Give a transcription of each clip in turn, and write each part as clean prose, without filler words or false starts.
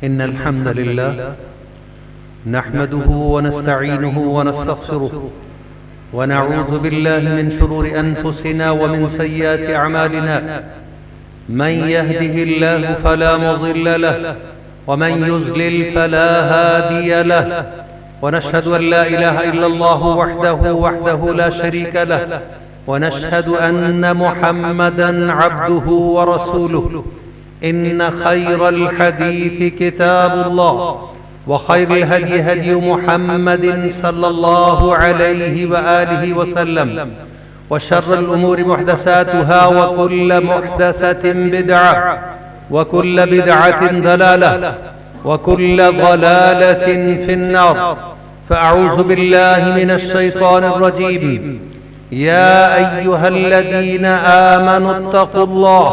إن الحمد لله نحمده ونستعينه ونستغفره ونعوذ بالله من شرور أنفسنا ومن سيئات أعمالنا. من يهده الله فلا مضل له ومن يضلل فلا هادي له، ونشهد أن لا إله إلا الله وحده لا شريك له، ونشهد أن محمدا عبده ورسوله. إن خير الحديث كتاب الله، وخير الهدي هدي محمد صلى الله عليه وآله وسلم، وشر الأمور محدثاتها، وكل محدثة بدعة، وكل بدعة ضلالة، وكل ضلالة في النار. فأعوذ بالله من الشيطان الرجيم. يا أيها الذين آمنوا اتقوا الله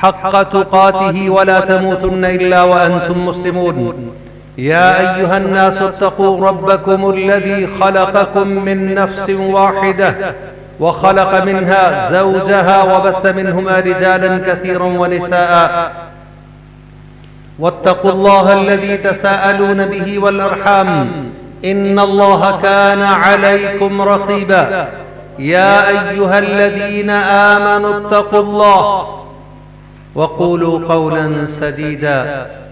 حق تقاته ولا تموتن إلا وأنتم مسلمون. يا أيها الناس اتقوا ربكم الذي خلقكم من نفس واحدة وخلق منها زوجها وبث منهما رجالا كثيرا ونساء، واتقوا الله الذي تساءلون به والأرحام إن الله كان عليكم رقيبا. يا أيها الذين آمنوا اتقوا الله وقولوا قولا سديدا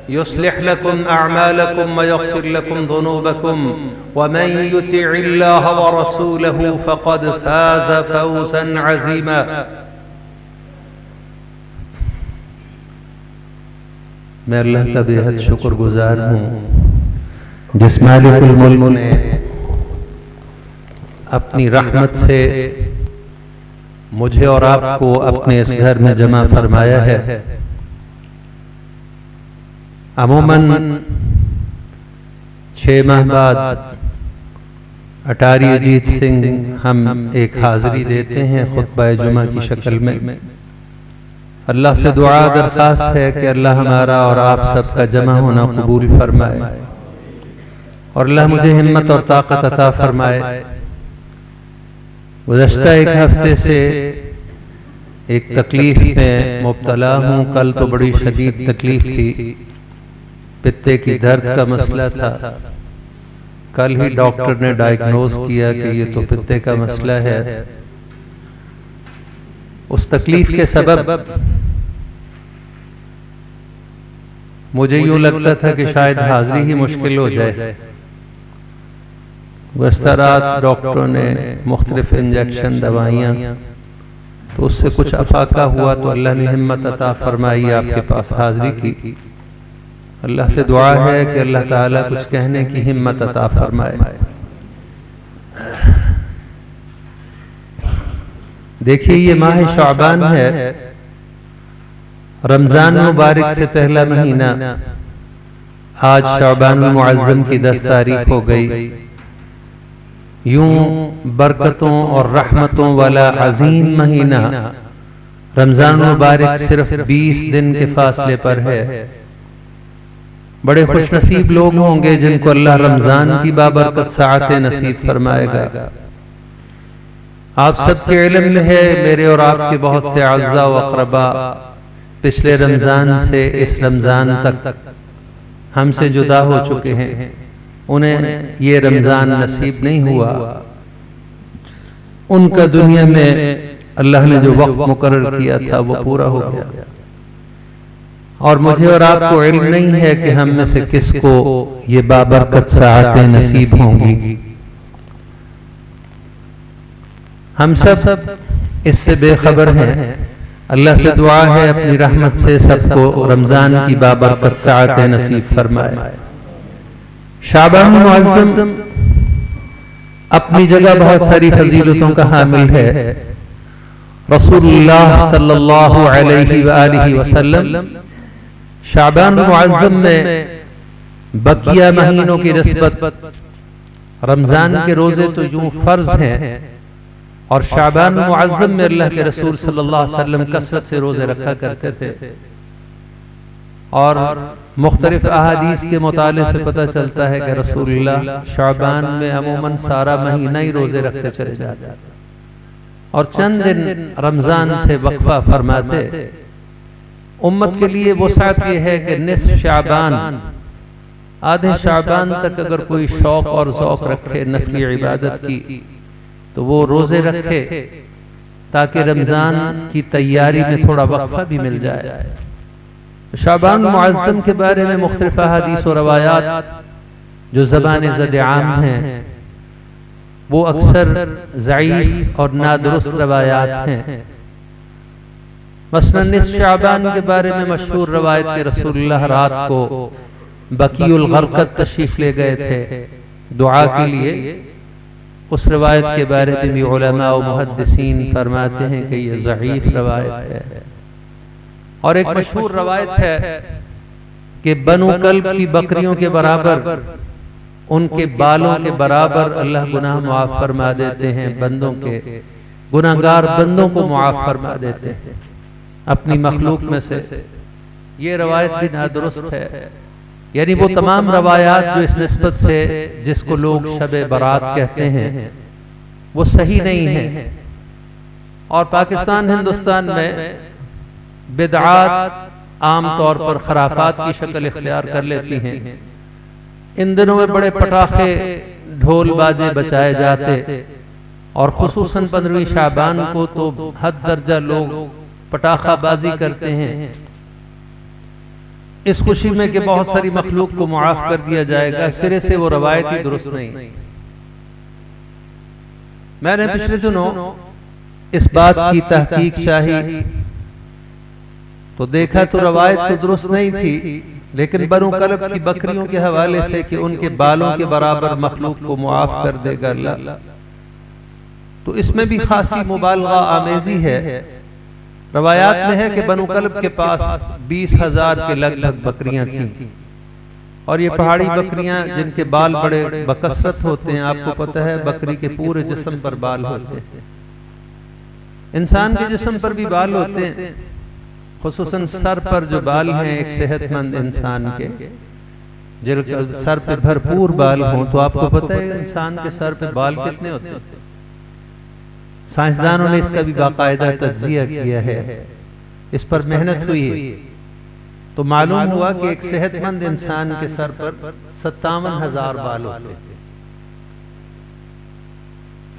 يصلح لكم أعمالكم ويغفر لكم ذنوبكم، ومن يطع الله ورسوله فقد فاز فوزا عظيما. میں اللہ کا بے حد شکر گزار ہوں جس مالک الملک نے اپنی رحمت سے مجھے اور آپ کو اپنے اس گھر میں جمع فرمایا ہے. عموماً 6 ماہ بعد اٹاری اجیت سنگھ ہم ایک حاضری دیتے ہیں خطبہ جمعہ کی شکل میں. اللہ سے دعا درخواست ہے کہ اللہ ہمارا اور آپ سب کا جمع ہونا قبول فرمائے، اور اللہ مجھے ہمت اور طاقت عطا فرمائے. گزشتہ ایک ہفتے سے ایک تکلیف میں مبتلا ہوں. کل تو بڑی شدید تکلیف تھی، پتے کی درد کا مسئلہ تھا. کل ہی ڈاکٹر نے ڈائیگنوز کیا کہ یہ تو پتے کا مسئلہ ہے. اس تکلیف کے سبب مجھے یوں لگتا تھا کہ شاید حاضری ہی مشکل ہو جائے. گزشتہ رات ڈاکٹروں نے مختلف انجیکشن دوائیاں، تو اس سے کچھ افاقہ ہوا تو اللہ نے ہمت عطا فرمائی، آپ کے پاس حاضری کی. اللہ سے دعا ہے کہ اللہ تعالیٰ کچھ کہنے کی ہمت عطا فرمائے. دیکھیے یہ ماہ شعبان ہے، رمضان مبارک سے پہلا مہینہ. آج شعبان المعظم کی 10 تاریخ ہو گئی. یوں برکتوں اور رحمتوں والا عظیم مہینہ رمضان مبارک صرف 20 دن کے فاصلے پر ہے. بڑے خوش نصیب لوگ ہوں گے جن کو اللہ رمضان کی بابرکت ساعتیں نصیب فرمائے گا. آپ سب کے علم میں ہے میرے اور آپ کے بہت سے اعزاء و اقربا پچھلے رمضان سے اس رمضان تک ہم سے جدا ہو چکے ہیں. انہیں یہ رمضان نصیب نہیں ہوا. ان کا دنیا میں اللہ نے جو وقت مقرر کیا تھا وہ پورا ہو گیا، اور مجھے اور آپ کو علم نہیں ہے کہ ہم میں سے کس کو یہ بابرکت ساعتیں نصیب ہوں گی. ہم سب اس سے بے خبر ہیں. اللہ سے دعا ہے اپنی رحمت سے سب کو رمضان کی بابرکت ساعتیں نصیب فرمائے. شعبان المعظم اپنی جگہ بہت ساری فضیلتوں کا حامل ہے. رسول اللہ صلی اللہ علیہ وآلہ وسلم شعبان المعظم میں بقیہ مہینوں کی نسبت رمضان کے روزے تو یوں فرض ہیں، اور شعبان المعظم میں اللہ کے رسول صلی اللہ علیہ وسلم کثرت سے روزے رکھا کرتے تھے. اور مختلف احادیث کے مطالعے سے پتہ چلتا ہے کہ رسول اللہ شعبان میں عموماً سارا مہینہ ہی روزے رکھتے چلے جاتے اور چند دن رمضان سے وقفہ فرماتے. امت کے لیے وسعت یہ ہے کہ نصف شعبان، آدھے شعبان تک اگر کوئی شوق اور ذوق رکھے نفلی عبادت کی تو وہ روزے رکھے تاکہ رمضان کی تیاری میں تھوڑا وقفہ بھی مل جائے۔ شعبان معظم کے بارے میں مختلف احادیث و روایات جو زبان زد عام ہیں وہ اکثر ضعیف اور نادرست روایات ہیں۔ مثلا نصف شعبان کے بارے میں مشہور روایت کہ رسول اللہ رات کو بقیع الغرقد تشریف لے گئے تھے دعا کے لیے۔ اس روایت کے بارے میں بھی علماء و محدثین فرماتے ہیں کہ یہ ضعیف روایت ہے۔ اور ایک مشہور روایت ہے کہ بنو کلب کی بکریوں کے برابر، ان کے بالوں کے برابر اللہ گناہ معاف فرما دیتے ہیں، بندوں کے گناہگار بندوں کو معاف فرما دیتے ہیں اپنی مخلوق میں سے۔ یہ روایت بھی نادرست ہے، یعنی وہ تمام روایات جو اس نسبت سے جس کو لوگ شب برات کہتے ہیں وہ صحیح نہیں ہے۔ اور پاکستان ہندوستان میں بدعات عام طور پر خرافات کی شکل اختیار کر لیتی ہیں۔ ان دنوں میں بڑے پٹاخے ڈھول باجے بجائے جاتے، اور خصوصاً 15ویں شعبان کو تو حد درجہ لوگ پٹاخہ بازی کرتے ہیں اس خوشی میں کہ بہت ساری مخلوق کو معاف کر دیا جائے گا۔ سرے سے وہ روایت ہی درست نہیں۔ میں نے پچھلے دنوں اس بات کی تحقیق چاہی تو دیکھا تو روایت تو درست نہیں تھی، لیکن بنو کلب کی بکریوں کے حوالے سے کہ ان کے بالوں کے برابر مخلوق کو معاف کر دے گا اللہ، تو اس میں بھی خاصی مبالغہ آمیزی ہے۔ روایات میں ہے کہ بنو کلب کے پاس 20,000 کے لگ بھگ بکریاں تھیں، اور یہ پہاڑی بکریاں جن کے بال بڑے بکثرت ہوتے ہیں۔ آپ کو پتہ ہے بکری کے پورے جسم پر بال ہوتے ہیں، انسان کے جسم پر بھی بال ہوتے ہیں، خصوصاً سر پر جو بال ہیں ایک صحت مند انسان کے جن سر پہ بھرپور بال ہوں تو آپ کو پتہ ہے انسان کے سر پہ بال کتنے ہوتے ہیں۔ سائنسدانوں نے اس کا بھی باقاعدہ تجزیہ کیا ہے، اس پر محنت ہوئی ہے، تو معلوم ہوا کہ ایک صحت مند انسان کے سر پر 57,000 بال ہوتے ہیں۔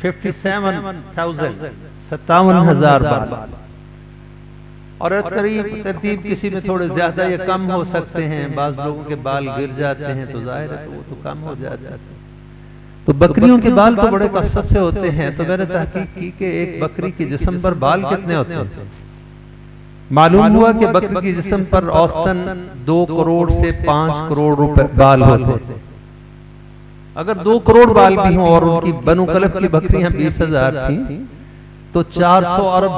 57,000 بال، اور قریب ترتیب کسی میں تھوڑے زیادہ یا کم ہو سکتے ہیں، بعض لوگوں کے بال گر جاتے ہیں تو ظاہر ہے وہ تو کم ہو جاتے ہیں۔ تو بکریوں کے بال تو بڑے کثرت سے ہوتے ہیں، تو میں نے تحقیق کی کہ ایک بکری کے جسم پر بال کتنے ہوتے ہیں۔ معلوم ہوا کہ بکری کے جسم پر اوسطاً 2 کروڑ سے 5 کروڑ روپے بال ہوتے ہیں۔ اگر 2 کروڑ بال بھی ہوں اور ان کی بنو کلب کی بکریاں 20,000 تھیں تو 400 ارب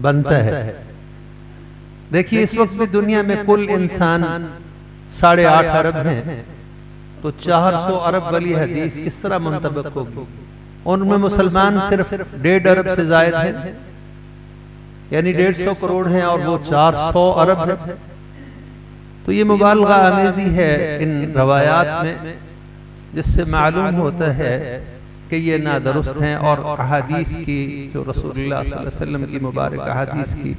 بنتا ہے۔ دیکھیے اس وقت بھی دنیا میں کل انسان 8.5 ارب ہیں، تو 400 ارب والی حدیث کس طرح منطبق ہوگی؟ ان میں مسلمان صرف 1.5 ارب سے زائد ہیں، یعنی 150 کروڑ ہیں، اور وہ 400 ارب ہیں۔ تو یہ مبالغہ آمیزی ہے ان روایات میں، جس سے معلوم ہوتا ہے کہ یہ نادرست ہیں، اور احادیث کی جو رسول اللہ صلی اللہ علیہ وسلم کی مبارک احادیث کی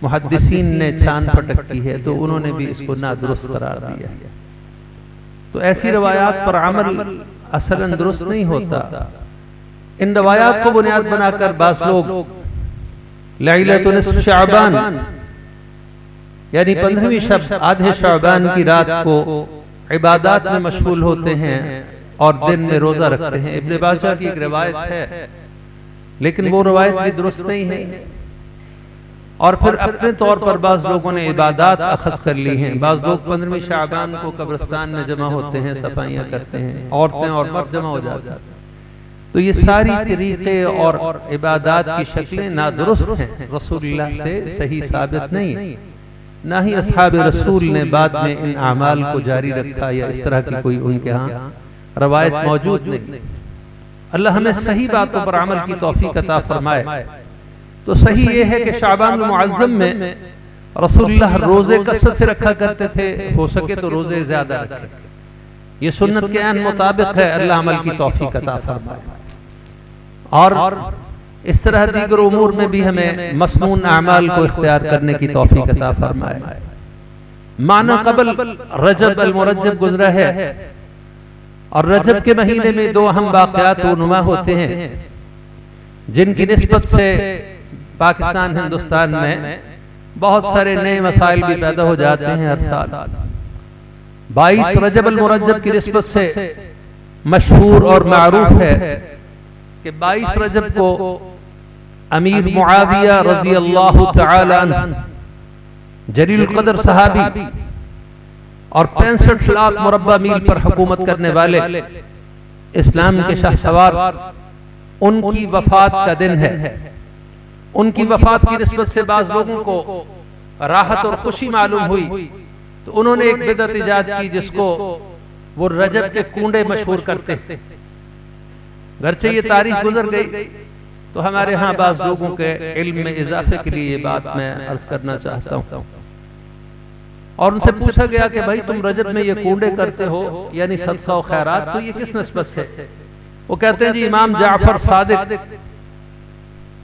محدثین نے چھان پھٹک کی ہے، تو انہوں نے بھی اس کو نادرست قرار دیا ہے۔ تو ایسی روایات پر عمل اصلاً درست نہیں ہوتا۔ ان روایات کو بنیاد بنا کر بعض لوگ لیلۃ نصف شعبان یعنی 15ویں شب آدھے شعبان کی رات کو عبادات میں مشغول ہوتے ہیں اور دن میں روزہ رکھتے ہیں۔ ابن باجہ کی ایک روایت ہے، لیکن وہ روایت بھی درست نہیں ہے۔ اور پھر اپنے طور پر بعض لوگوں نے عبادات اخذ کر لی ہیں۔ بعض لوگ 15ویں شعبان کو قبرستان میں جمع ہوتے ہیں، صفائیاں کرتے ہیں، عورتیں اور مرد جمع ہو جاتے ہیں۔ تو یہ ساری طریقے اور عبادات کی شکلیں نادرست ہیں، رسول اللہ سے صحیح ثابت نہیں، نہ ہی اصحاب رسول نے بعد میں ان اعمال کو جاری رکھا یا اس طرح کی کوئی ان کے ہاں روایت موجود نہیں۔ اللہ ہمیں صحیح باتوں پر عمل کی توفیق عطا فرمائے۔ تو صحیح یہ ہے کہ شعبان المعظم میں رسول اللہ روزے کثرت سے رکھا کرتے تھے، ہو سکے تو روزے زیادہ رکھیں، یہ سنت کے عین مطابق ہے۔ اللہ عمل کی توفیق عطا فرمائے۔ اور اس طرح دیگر امور میں بھی ہمیں مسنون اعمال کو اختیار کرنے کی توفیق عطا فرمائے۔ معنی قبل رجب المرجب گزرا ہے، اور رجب کے مہینے میں دو اہم واقعات رونما ہوتے ہیں جن کی نسبت سے پاکستان ہندوستان میں بہت سارے نئے مسائل بھی پیدا ہو جاتے ہیں ہر سال۔ 22 رجب المرجب کی نسبت سے مشہور اور معروف ہے کہ 22 رجب کو امیر معاویہ رضی اللہ تعالی عنہ، جلیل القدر صحابی اور 65 لاکھ مربع میل پر حکومت کرنے والے اسلام کے شاہ سوار، ان کی وفات کا دن ہے۔ ان کی وفات کی نسبت سے بعض لوگوں کو راحت اور خوشی معلوم ہوئی تو انہوں نے ایک بدعت ایجاد کی جس کو وہ رجب کے کنڈے مشہور کرتے ہیں۔ گرچہ یہ تاریخ گزر گئی تو ہمارے ہاں بعض لوگوں کے علم میں اضافے کے لیے یہ بات میں عرض کرنا چاہتا ہوں۔ اور ان سے پوچھا گیا کہ بھائی تم رجب میں یہ کنڈے کرتے ہو یعنی صدقہ و خیرات، تو یہ کس نسبت سے؟ وہ کہتے ہیں جی امام جعفر صادق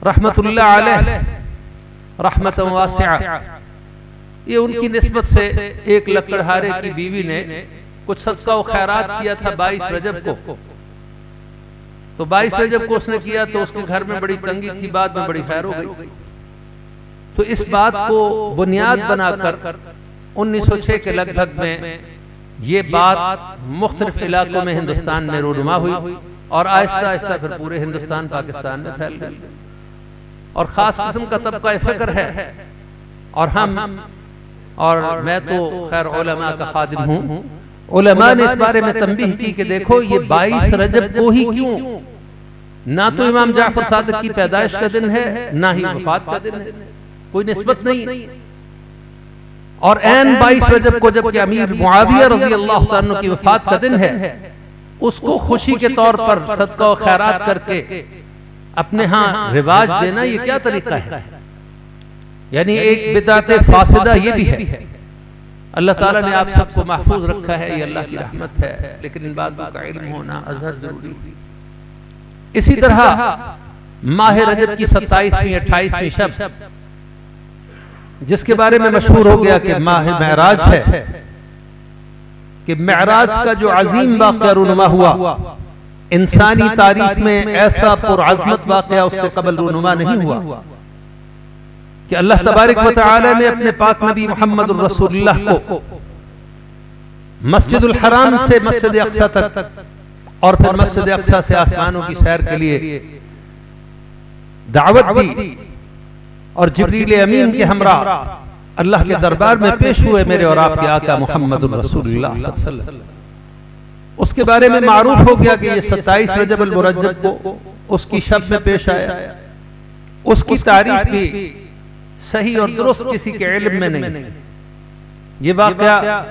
رحمت اللہ علیہ رحمت واسعہ، یہ ان کی نسبت سے ایک لکڑہارے کی بیوی نے کچھ صدقہ و خیرات کیا تھا 22 رجب کو، تو 22 رجب کو اس نے کیا تو اس کے گھر میں بڑی تنگی تھی، بعد میں بڑی خیر ہو گئی۔ تو اس بات کو بنیاد بنا کر 1906 کے لگ بھگ میں یہ بات مختلف علاقوں میں ہندوستان میں رونما ہوئی اور آہستہ آہستہ پھر پورے ہندوستان پاکستان میں پھیل گئی، اور خاص قسم کا طبقہ فکر ہے۔ اور ہم اور میں تو خیر علماء کا خادم ہوں، علماء نے اس بارے میں تنبیہ کی کہ دیکھو یہ 22 رجب کو ہی کیوں؟ نہ تو امام جعفر صادق کی پیدائش کا دن ہے نہ ہی وفات کا دن ہے، کوئی نسبت نہیں۔ اور عین 22 رجب کو جب کہ امیر معاویہ رضی اللہ عنہ کی وفات کا دن ہے، اس کو خوشی کے طور پر صدقہ و خیرات کر کے اپنے ہاں رواج دینا، یہ کیا طریقہ ہے؟ یعنی ایک بدعت فاسدہ یہ بھی ہے۔ اللہ تعالیٰ نے آپ سب کو محفوظ رکھا ہے، یہ اللہ کی رحمت ہے، لیکن ان باتوں کا علم ہونا ازحد ضروری ہے۔ اسی طرح ماہ رجب کی 27ویں 28ویں شب، جس کے بارے میں مشہور ہو گیا کہ ماہ معراج ہے، کہ معراج کا جو عظیم واقعہ رونما ہوا، انسانی تاریخ میں ایسا پرعظمت واقعہ اس سے قبل رونما نہیں ہوا کہ اللہ تبارک و تعالی نے اپنے پاک نبی محمد الرسول اللہ کو مسجد الحرام سے مسجد اقصی تک اور پھر مسجد اقصی سے آسمانوں کی سیر کے لیے دعوت دی، اور جبریل امین کے ہمراہ اللہ کے دربار میں پیش ہوئے میرے اور آپ کے آقا محمد الرسول اللہ صلی اللہ علیہ وسلم۔ اس کے بارے میں معروف ہو گیا کہ یہ 27 رجب المرجب کو اس کی شب میں پیش آیا۔ اس کی تاریخ بھی صحیح اور درست کسی کے علم میں نہیں۔ یہ واقعہ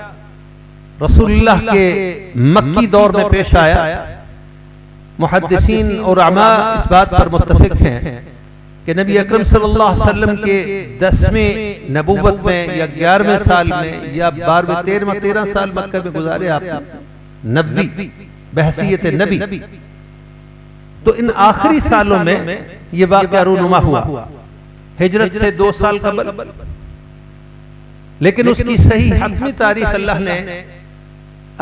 رسول اللہ کے مکی دور میں پیش آیا۔ محدثین اور علماء اس بات پر متفق ہیں کہ نبی اکرم صلی اللہ علیہ وسلم کے 10ویں نبوت میں یا 11ویں سال میں یا 12ویں 13 سال مکہ میں گزارے آپ نبی بحیثیت نبی، تو ان آخری سالوں میں یہ واقعہ رونما ہوا، ہجرت سے 2 سال قبل۔ لیکن اس کی صحیح حتمی تاریخ اللہ نے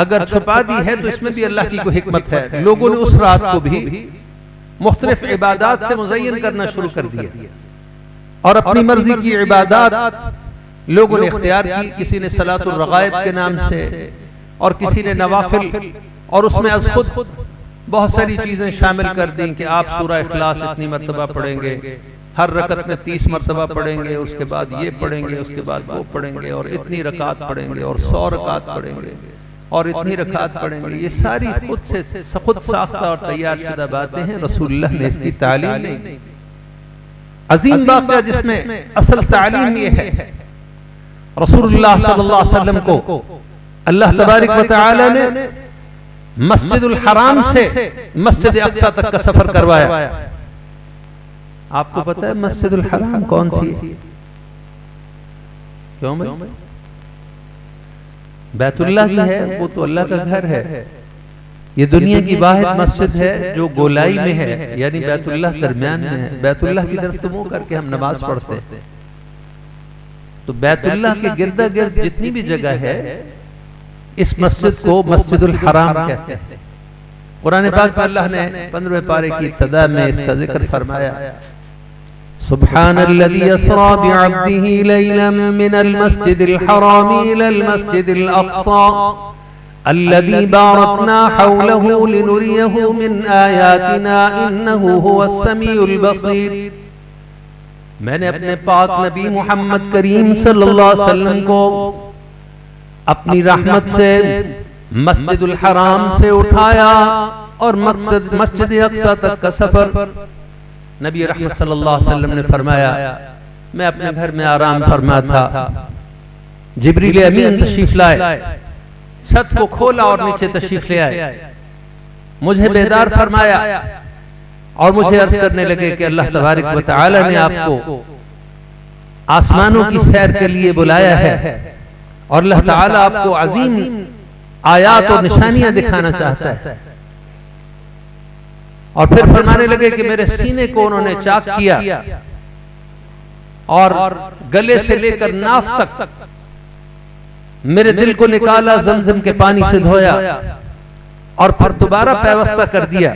اگر چھپا دی ہے تو اس میں بھی اللہ کی کوئی حکمت ہے۔ لوگوں نے اس رات کو بھی مختلف عبادات سے مزین کرنا شروع کر دیا، اور اپنی مرضی کی عبادات لوگوں نے اختیار کی۔ کسی نے صلاۃ الرغائب کے نام سے، اور کسی نے نوافل، اور اس میں از خود بہت ساری چیزیں شامل کر دیں کہ آپ سورہ اخلاص اتنی مرتبہ پڑھیں گے، ہر رکعت میں 30 مرتبہ پڑھیں گے، اس کے بعد یہ پڑھیں گے، اس کے بعد وہ پڑھیں گے، اور اتنی رکعت پڑھیں گے، اور 100 رکعت پڑھیں گے، اور اتنی رکعت پڑھیں گے۔ یہ ساری خود ساختہ اور تیار شدہ باتیں ہیں، رسول اللہ نے اس کی تعلیم نہیں۔ عظیم واقعہ جس میں اصل تعلیم یہ ہے، رسول اللہ صلی اللہ علیہ وسلم کو اللہ تبارک و تعالی نے مسجد الحرام سے مسجد اقصی تک کا سفر کروایا۔ آپ کو پتہ ہے مسجد الحرام کون سی ہے؟ کیوں بھائی؟ بیت اللہ کی ہے، وہ تو اللہ کا گھر ہے، یہ دنیا کی واحد مسجد ہے جو گولائی میں ہے، یعنی بیت اللہ درمیان میں ہے۔ بیت اللہ کی طرف تو منہ کر کے ہم نماز پڑھتے ہیں، تو بیت اللہ کے گرد گرد جتنی بھی جگہ ہے اس مسجد کو مسجد الحرام کہتے ہیں۔ قرآن پاک میں اللہ نے 15ویں پارے کی ابتدا میں اس کا ذکر فرمایا، سبحان الذي اسرى بعبده ليلا من المسجد الحرام الى المسجد الاقصى الذي باركنا حوله لنريه من آياتنا انه هو السميع البصير۔ میں نے اپنے پاک نبی محمد کریم صلی اللہ علیہ وسلم کو اپنی رحمت سے مسجد الحرام سے اٹھایا اور مسجد اقصی تک کا سفر، نبی رحمت صلی اللہ علیہ وسلم نے فرمایا میں اپنے گھر میں آرام فرما تھا، جبریل امین تشریف لائے، چھت کو کھولا اور نیچے تشریف لے آئے، مجھے بیدار فرمایا اور مجھے عرض کرنے لگے کہ اللہ تبارک و تعالی نے آپ کو آسمانوں کی سیر کے لیے بلایا ہے اور اللہ تعالی آپ کو عظیم آیات اور نشانیاں دکھانا چاہتا ہے۔ اور پھر فرمانے لگے کہ میرے سینے کو انہوں نے چاک کیا اور گلے سے لے کر ناف تک میرے دل کو نکالا، زمزم کے پانی سے دھویا اور پھر دوبارہ پیوستہ کر دیا۔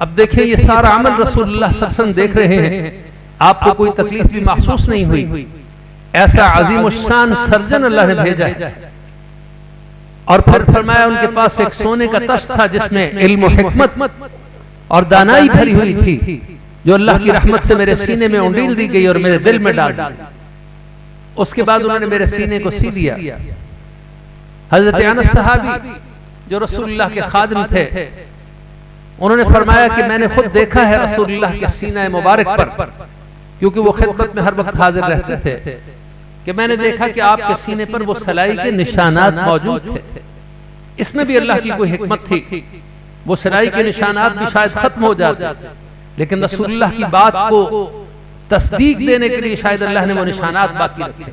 اب دیکھیں یہ سارا عمل رسول اللہ صلی اللہ علیہ وسلم دیکھ رہے ہیں، آپ کو کوئی تکلیف بھی محسوس نہیں ہوئی، ایسا عظیم الشان سرجن اللہ نے بھیجا ہے۔ اور پھر فرمایا ان کے پاس ایک سونے کا تشت تھا جس میں علم و حکمت اور دانائی بھری ہوئی تھی، جو اللہ کی رحمت سے میرے سینے میں انڈیل دی گئی اور میرے دل میں ڈال دی۔ اس کے بعد انہوں نے میرے سینے کو سی دیا۔ حضرت انس صحابی جو رسول اللہ کے خادم تھے، انہوں نے فرمایا کہ میں نے خود دیکھا ہے رسول اللہ کے سینہ مبارک پر، کیونکہ وہ خدمت میں ہر وقت حاضر رہتے تھے، کہ میں نے دیکھا کہ آپ کے سینے پر وہ سلائی کے نشانات موجود تھے۔ اس میں بھی اللہ کی کوئی حکمت تھی، وہ سلائی کے نشانات بھی شاید ختم ہو جاتے، لیکن رسول اللہ کی بات کو تصدیق دینے کے لیے شاید اللہ نے وہ نشانات باقی رکھے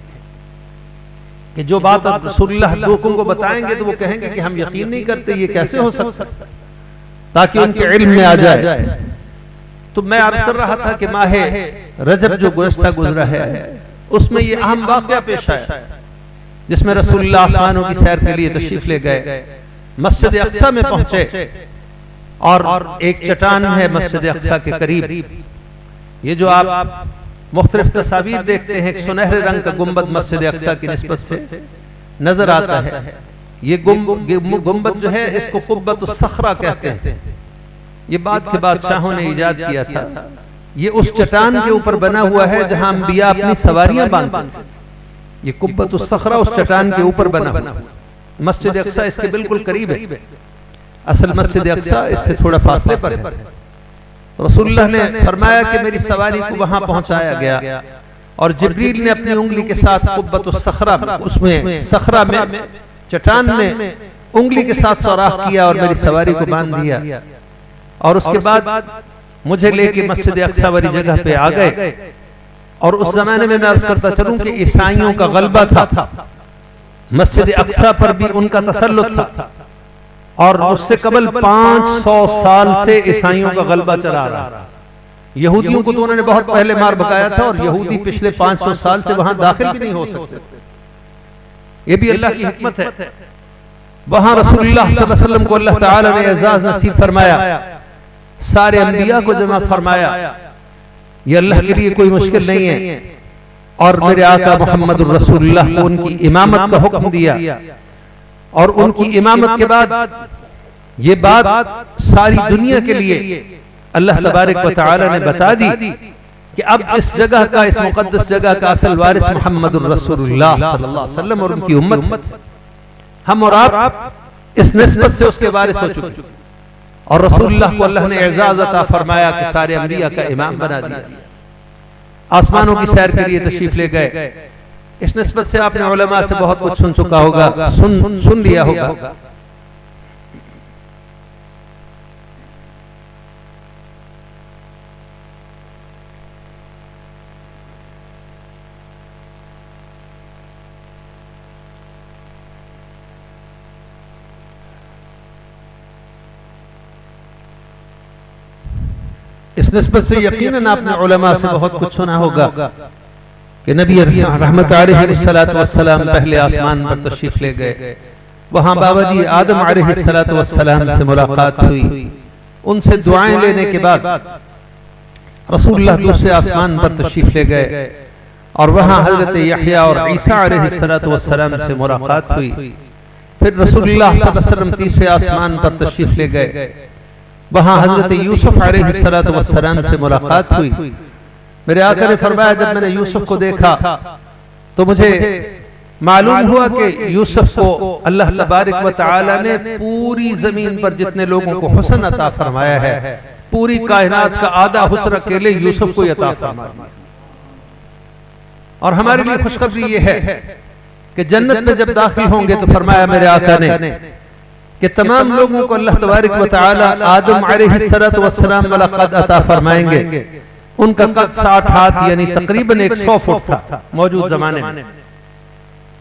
کہ جو بات رسول اللہ لوگوں کو بتائیں گے تو وہ کہیں گے کہ ہم یقین نہیں کرتے، یہ کیسے ہو سکتا، تاکہ ان کے علم میں آ جائے۔ تو میں عرض کر رہا تھا کہ ماہ رجب جو گزشتہ گزرا ہے اس میں یہ اہم واقعہ پیش آیا جس میں رسول اللہ آسمانوں کی سیر کے لیے تشریف لے گئے، مسجد اقصی میں پہنچے اور ایک چٹان ہے مسجد اقصی کے قریب، یہ جو آپ مختلف تصاویر دیکھتے ہیں، ایک سنہرے رنگ کا گنبد مسجد اقصی کی نسبت سے نظر آتا ہے۔ یہ گنبد جو ہے اس کو قبۃ الصخرہ کہتے ہیں، یہ بعد کے بادشاہوں نے ایجاد کیا تھا۔ یہ اس چٹان کے اوپر بنا ہوا ہے جہاں انبیاء اپنی سواریاں باندھتے ہیں، یہ قبۃ الصخرہ اس چٹان کے اوپر بنا ہوا۔ مسجد اقصی اس کے بالکل قریب ہے، اصل مسجد اقصی اس سے تھوڑا فاصلے پر ہے۔ رسول اللہ نے فرمایا کہ میری سواری کو وہاں پہنچایا گیا اور جبریل نے اپنی انگلی کے ساتھ قبۃ الصخرہ اس میں صخرہ میں چٹان میں انگلی کے ساتھ سوراخ کیا اور میری سواری کو باندھ دیا، اور اس کے بعد مجھے لے کے مسجد اقصی والی جگہ پہ آ گئے۔ اور اس زمانے میں عرض کرتا چلوں کہ عیسائیوں کا غلبہ تھا، مسجد اقصی پر بھی ان کا تسلط تھا، اور اس سے قبل 500 سال سے عیسائیوں کا غلبہ چلا رہا۔ یہودیوں کو تو انہوں نے بہت پہلے مار بکایا تھا، اور یہودی پچھلے 500 سال سے وہاں داخل بھی نہیں ہو سکتے۔ یہ بھی اللہ کی حکمت ہے۔ وہاں رسول اللہ صلی اللہ علیہ وسلم کو اللہ تعالی نے اعزاز نصیب فرمایا، سارے انبیاء کو جمع فرمایا۔ یہ اللہ کے لیے کوئی مشکل نہیں ہے، اور میرے آقا محمد الرسول اللہ کو ان کی امامت کا حکم دیا، اور ان کی امامت کے بعد یہ بات ساری دنیا کے لیے اللہ تبارک و تعالی نے بتا دی کہ اب اس جگہ کا، اس مقدس جگہ کا اصل وارث محمد الرسول اللہ صلی اللہ علیہ وسلم اور ان کی امت، ہم اور آپ اس نسبت سے اس کے وارث ہو چکے، اور رسول اللہ کو اللہ نے اعزاز عطا فرمایا کہ سارے انبیاء کا امام بنا دیا۔ آسمانوں کی سیر کے لیے تشریف لے گئے، اس نسبت سے آپ نے علماء سے بہت کچھ سن چکا ہوگا، سن لیا ہوگا۔ اس نسبت سے یقیناً آپ نے علماء سے بہت کچھ سنا ہوگا کہ نبی رحمت علیہ السلام پہلے آسمان پر تشریف لے گئے، وہاں بابا جی آدم علیہ السلام سے ملاقات ہوئی، ان سے دعائیں لینے کے بعد رسول اللہ دوسرے آسمان پر تشریف لے گئے اور وہاں حضرت یحییٰ اور عیسیٰ علیہ السلام سے ملاقات ہوئی، پھر رسول اللہ صلی اللہ علیہ وسلم تیسرے آسمان پر تشریف لے گئے، وہاں حضرت یوسف علیہ السلام سے ملاقات ہوئی۔ میرے آقا نے فرمایا جب میں نے یوسف کو دیکھا تو مجھے معلوم ہوا کہ یوسف کو اللہ تبارک و تعالی نے پوری زمین پر جتنے لوگوں کو حسن عطا فرمایا ہے، پوری کائنات کا آدھا حسن اکیلے یوسف کو عطا فرمایا۔ اور ہمارے لیے خوشخبری یہ ہے کہ جنت میں جب داخل ہوں گے تو فرمایا میرے آقا نے کہ تمام لوگوں کو اللہ تبارک و تعالی آدم علیہ السلام والا قد عطا فرمائیں گے۔ ان کا قد 60 ہاتھ یعنی تقریباً 100 فٹ تھا موجود زمانے میں،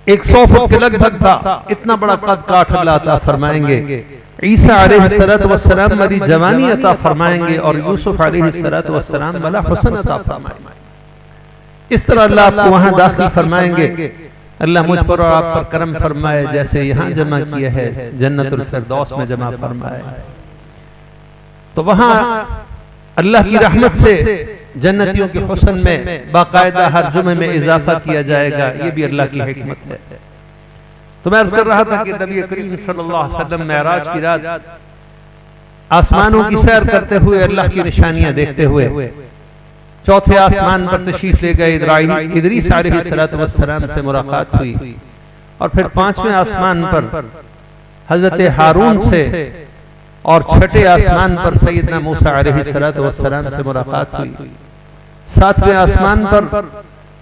100 فٹ کے لگ بھگ تھا، اتنا بڑا قد کاٹ اللہ عطا فرمائیں گے۔ عیسیٰ علیہ السلام والی جوانی عطا فرمائیں گے اور یوسف علیہ السلام والا حسن عطا فرمائیں گے۔ اس طرح اللہ آپ کو وہاں داخل فرمائیں گے۔ اللہ مجھ پر اور آپ پر کرم فرمائے، جیسے یہاں جمع کیا ہے جنت الفردوس میں جمع فرمائے۔ تو وہاں اللہ کی رحمت سے جنتیوں کے حسن میں باقاعدہ ہر جمعے میں اضافہ کیا جائے گا، یہ بھی اللہ کی حکمت ہے۔ تو میں عرض کر رہا تھا کہ نبی کریم صلی اللہ علیہ وسلم معراج کی رات آسمانوں کی سیر کرتے ہوئے، اللہ کی نشانیاں دیکھتے ہوئے چوتھے آسمان پر تشریف لے گئے، ادریس علیہ السلام سے ملاقات ہوئی، اور پھر پانچویں آسمان پر حضرت ہارون سے، اور چھٹے آسمان پر سیدنا موسیٰ علیہ السلام سے ملاقات ہوئی، ساتویں آسمان پر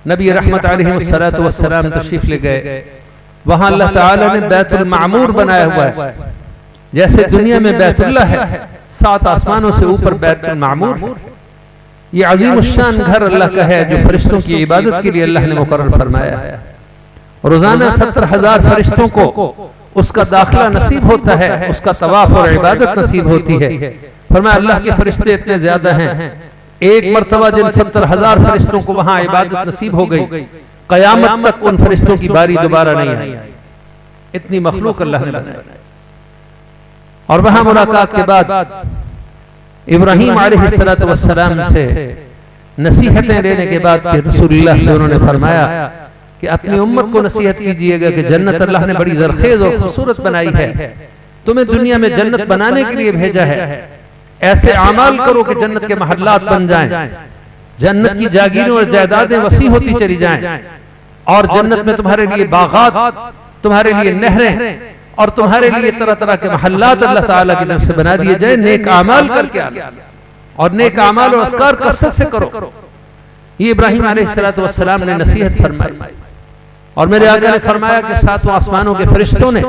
نبی رحمت علیہ السلام تشریف لے گئے، وہاں اللہ تعالی نے بیت المعمور بنایا ہوا ہے، جیسے دنیا میں بیت اللہ ہے، 7 آسمانوں سے اوپر بیت المعمور ہے۔ یہ عظیم الشان گھر اللہ کا ہے جو فرشتوں کی عبادت کے لیے اللہ نے مقرر فرمایا ہے۔ روزانہ 70,000 فرشتوں کو اس کا داخلہ نصیب ہوتا ہے، اس کا طواف اور عبادت نصیب ہوتی ہے۔ فرمایا اللہ کے فرشتے اتنے زیادہ ہیں، ایک مرتبہ جن 70,000 فرشتوں کو وہاں عبادت نصیب ہو گئی، قیامت تک ان فرشتوں کی باری دوبارہ نہیں آئی، اتنی مخلوق اللہ نے بنائی۔ اور وہاں ملاقات کے بعد ابراہیم علیہ السلام سے نصیحتیں لینے کے بعد رسول اللہ سے انہوں نے فرمایا کہ اپنی امت کو نصیحت کیجئے گا کہ جنت اللہ نے بڑی زرخیز اور خوبصورت بنائی ہے، تمہیں دنیا میں جنت بنانے کے لیے بھیجا ہے، ایسے اعمال کرو کہ جنت کے محلات بن جائیں، جنت کی جاگیریں اور جائیدادیں وسیع ہوتی چلی جائیں، اور جنت میں تمہارے لیے باغات، تمہارے لیے نہریں اور تمہارے لیے طرح طرح کے محلات اللہ تعالیٰ کی طرف سے بنا دیے جائیں، نیک اعمال کر کے آنا، اور نیک اعمال اور اذکار کثرت سے کرو۔ یہ ابراہیم علیہ السلام نے نصیحت فرمائی، اور میرے آقا نے فرمایا کہ 7 آسمانوں کے فرشتوں نے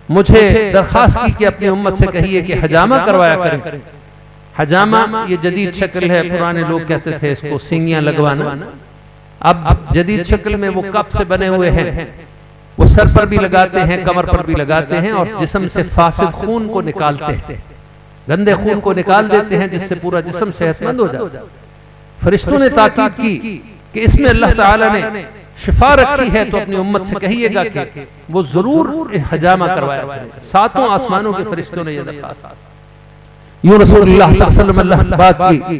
مجھے درخواست کی کہ اپنی امت سے کہیے کہ حجامہ کروایا کریں۔ حجامہ یہ جدید شکل ہے، پرانے لوگ کہتے تھے اس کو سینگیاں لگوانا، اب جدید شکل میں وہ کپ سے بنے ہوئے ہیں، وہ سر پر بھی لگاتے ہیں، کمر پر بھی لگاتے ہیں، اور جسم سے فاسد خون کو نکالتے ہیں، گندے خون کو نکال دیتے ہیں، جس سے پورا جسم صحت مند ہو جاتا ہے۔ فرشتوں نے تاکید کی کہ اس میں اللہ تعالیٰ نے شفا رکھی ہے، تو اپنی امت سے کہیے گا کہ وہ ضرور حجامہ کروایا کریں۔ 7 آسمانوں کے فرشتوں نے یہ درخواست۔ یوں رسول اللہ صلی اللہ علیہ وسلم اللہ بات کی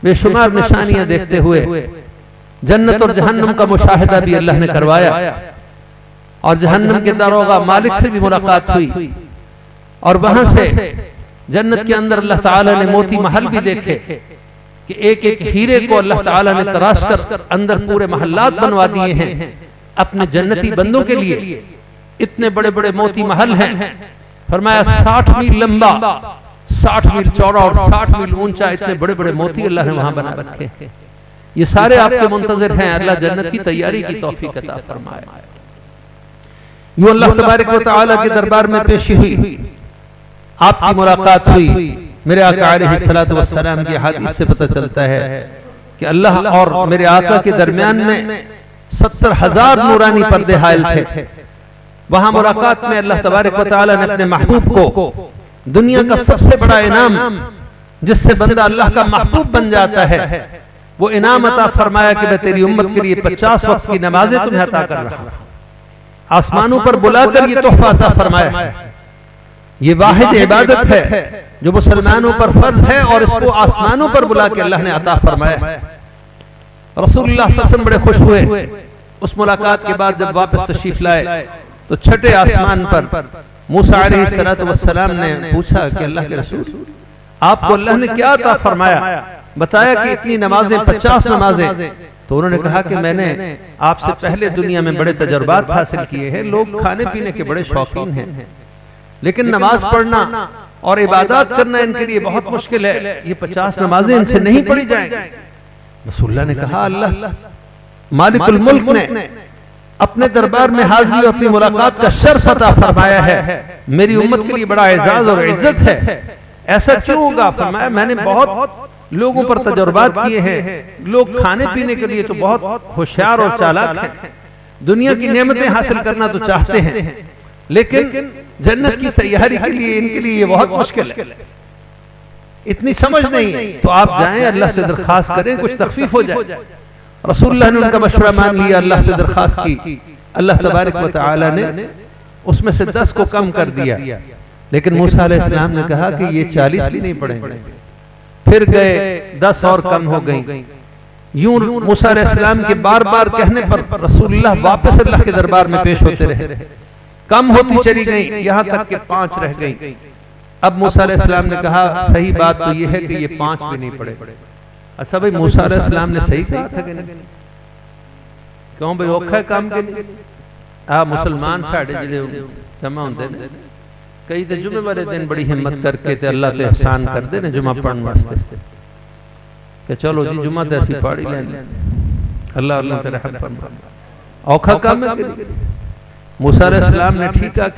بے شمار نشانیاں دیکھتے ہوئے جنت اور جہنم کا مشاہدہ بھی اللہ نے کروایا، اور جہنم کے داروغہ مالک سے بھی ملاقات ہوئی، اور وہاں سے جنت کے اندر اللہ تعالیٰ نے موتی محل بھی دیکھے کہ ایک ایک ہیرے کو اللہ تعالیٰ نے تراش کر اندر پورے محلات بنوا دیے ہیں اپنے جنتی بندوں کے لیے، اتنے بڑے بڑے موتی محل ہیں۔ فرمایا 60 میل لمبا، 60 میل چوڑا اور 60 میل اونچا، اتنے بڑے بڑے موتی اللہ نے وہاں بنا رکھے ہیں۔ یہ سارے آپ کے منتظر ہیں، اللہ جنت کی تیاری کی توفیق عطا فرمائے۔ یوں اللہ تبارک و تعالیٰ کے دربار میں پیشی ہوئی، آپ کی ملاقات ہوئی۔ میرے آقا علیہ السلام کی حدیث سے پتہ چلتا ہے کہ اللہ اور میرے آقا کے درمیان میں 70,000 نورانی پردے حائل تھے۔ وہاں ملاقات میں اللہ تبارک و تعالیٰ نے اپنے محبوب کو دنیا کا سب سے بڑا انعام جس سے بندہ اللہ کا محبوب بن جاتا ہے، وہ انعام عطا فرمایا کہ میں تیری امت کے لیے 50 وقت کی نمازیں تمہیں عطا کر رہا ہوں۔ آسمانوں پر بلا کر یہ تحفہ عطا فرمایا۔ یہ واحد عبادت ہے جو مسلمانوں پر فرض ہے، اور اس کو آسمانوں پر بلا کے اللہ نے عطا فرمایا۔ رسول اللہ صلی اللہ علیہ وسلم بڑے خوش ہوئے اس ملاقات کے بعد جب واپس تشریف لائے تو چھٹے آسمان پر موسیٰ علیہ السلام نے پوچھا کہ اللہ کے رسول آپ کو اللہ نے کیا عطا فرمایا؟ بتایا کہ اتنی نمازیں 50 نمازیں۔ تو انہوں نے کہا کہ میں نے آپ سے پہلے دنیا میں بڑے تجربات حاصل کیے ہیں، لوگ کھانے پینے کے بڑے شوقین ہیں، لیکن نماز پڑھنا اور عبادات کرنا ان کے لیے بہت مشکل ہے، یہ 50 نمازیں ان سے نہیں پڑھی جائیں گی۔ رسول اللہ نے کہا اللہ مالک الملک نے اپنے دربار میں حاضری اور اپنی ملاقات کا شرف عطا فرمایا ہے، میری امت کے لیے بڑا اعزاز اور عزت ہے، ایسا کیوں ہوگا؟ فرمایا میں نے بہت لوگوں پر تجربات کیے ہیں، لوگ کھانے پینے کے لیے تو بہت ہوشیار اور چالاک ہیں، دنیا کی نعمتیں حاصل کرنا تو چاہتے ہیں، لیکن جنت کی تیاری کے لیے ان کے لیے یہ بہت مشکل ہے، اتنی سمجھ نہیں۔ تو آپ جائیں اللہ سے درخواست کریں کچھ تخفیف ہو جائے۔ رسول اللہ نے ان کا مشورہ مان لیا، اللہ سے درخواست کی، اللہ تبارک و تعالی نے اس میں سے 10 کو کم کر دیا، لیکن موسیٰ علیہ السلام نے کہا کہ یہ 40 بھی نہیں پڑھیں گے۔ پھر گئے 10 اور کم ہو گئیں۔ یوں موسیٰ علیہ السلام کے بار بار کہنے پر رسول اللہ واپس اللہ کے دربار میں پیش ہوتے رہے، کم ہوتی چلی گئیں یہاں تک کہ 5 رہ گئیں۔ اب موسیٰ علیہ السلام نے کہا صحیح بات تو یہ ہے کہ یہ 5 بھی نہیں پڑھے۔ اچھا بھئی موسیٰ علیہ السلام نے صحیح کہا تھا کہ نہیں؟ کیوں بھئی اوکھا ہے کام کے نہیں؟ مسلمان ساڑھے جلے جمع ہوندے نے کئی تے جمعے والے دن بڑی ہمت کر کے تے اللہ تے احسان کر دے نے جمعہ پڑھن واسطے کہ چلو جی جمعہ تے اسی پڑھ لیں اللہ اللہ تے رحم فرما۔ اوکھا کام ہے کہ موسیٰ علیہ السلام نے ٹھیک کہا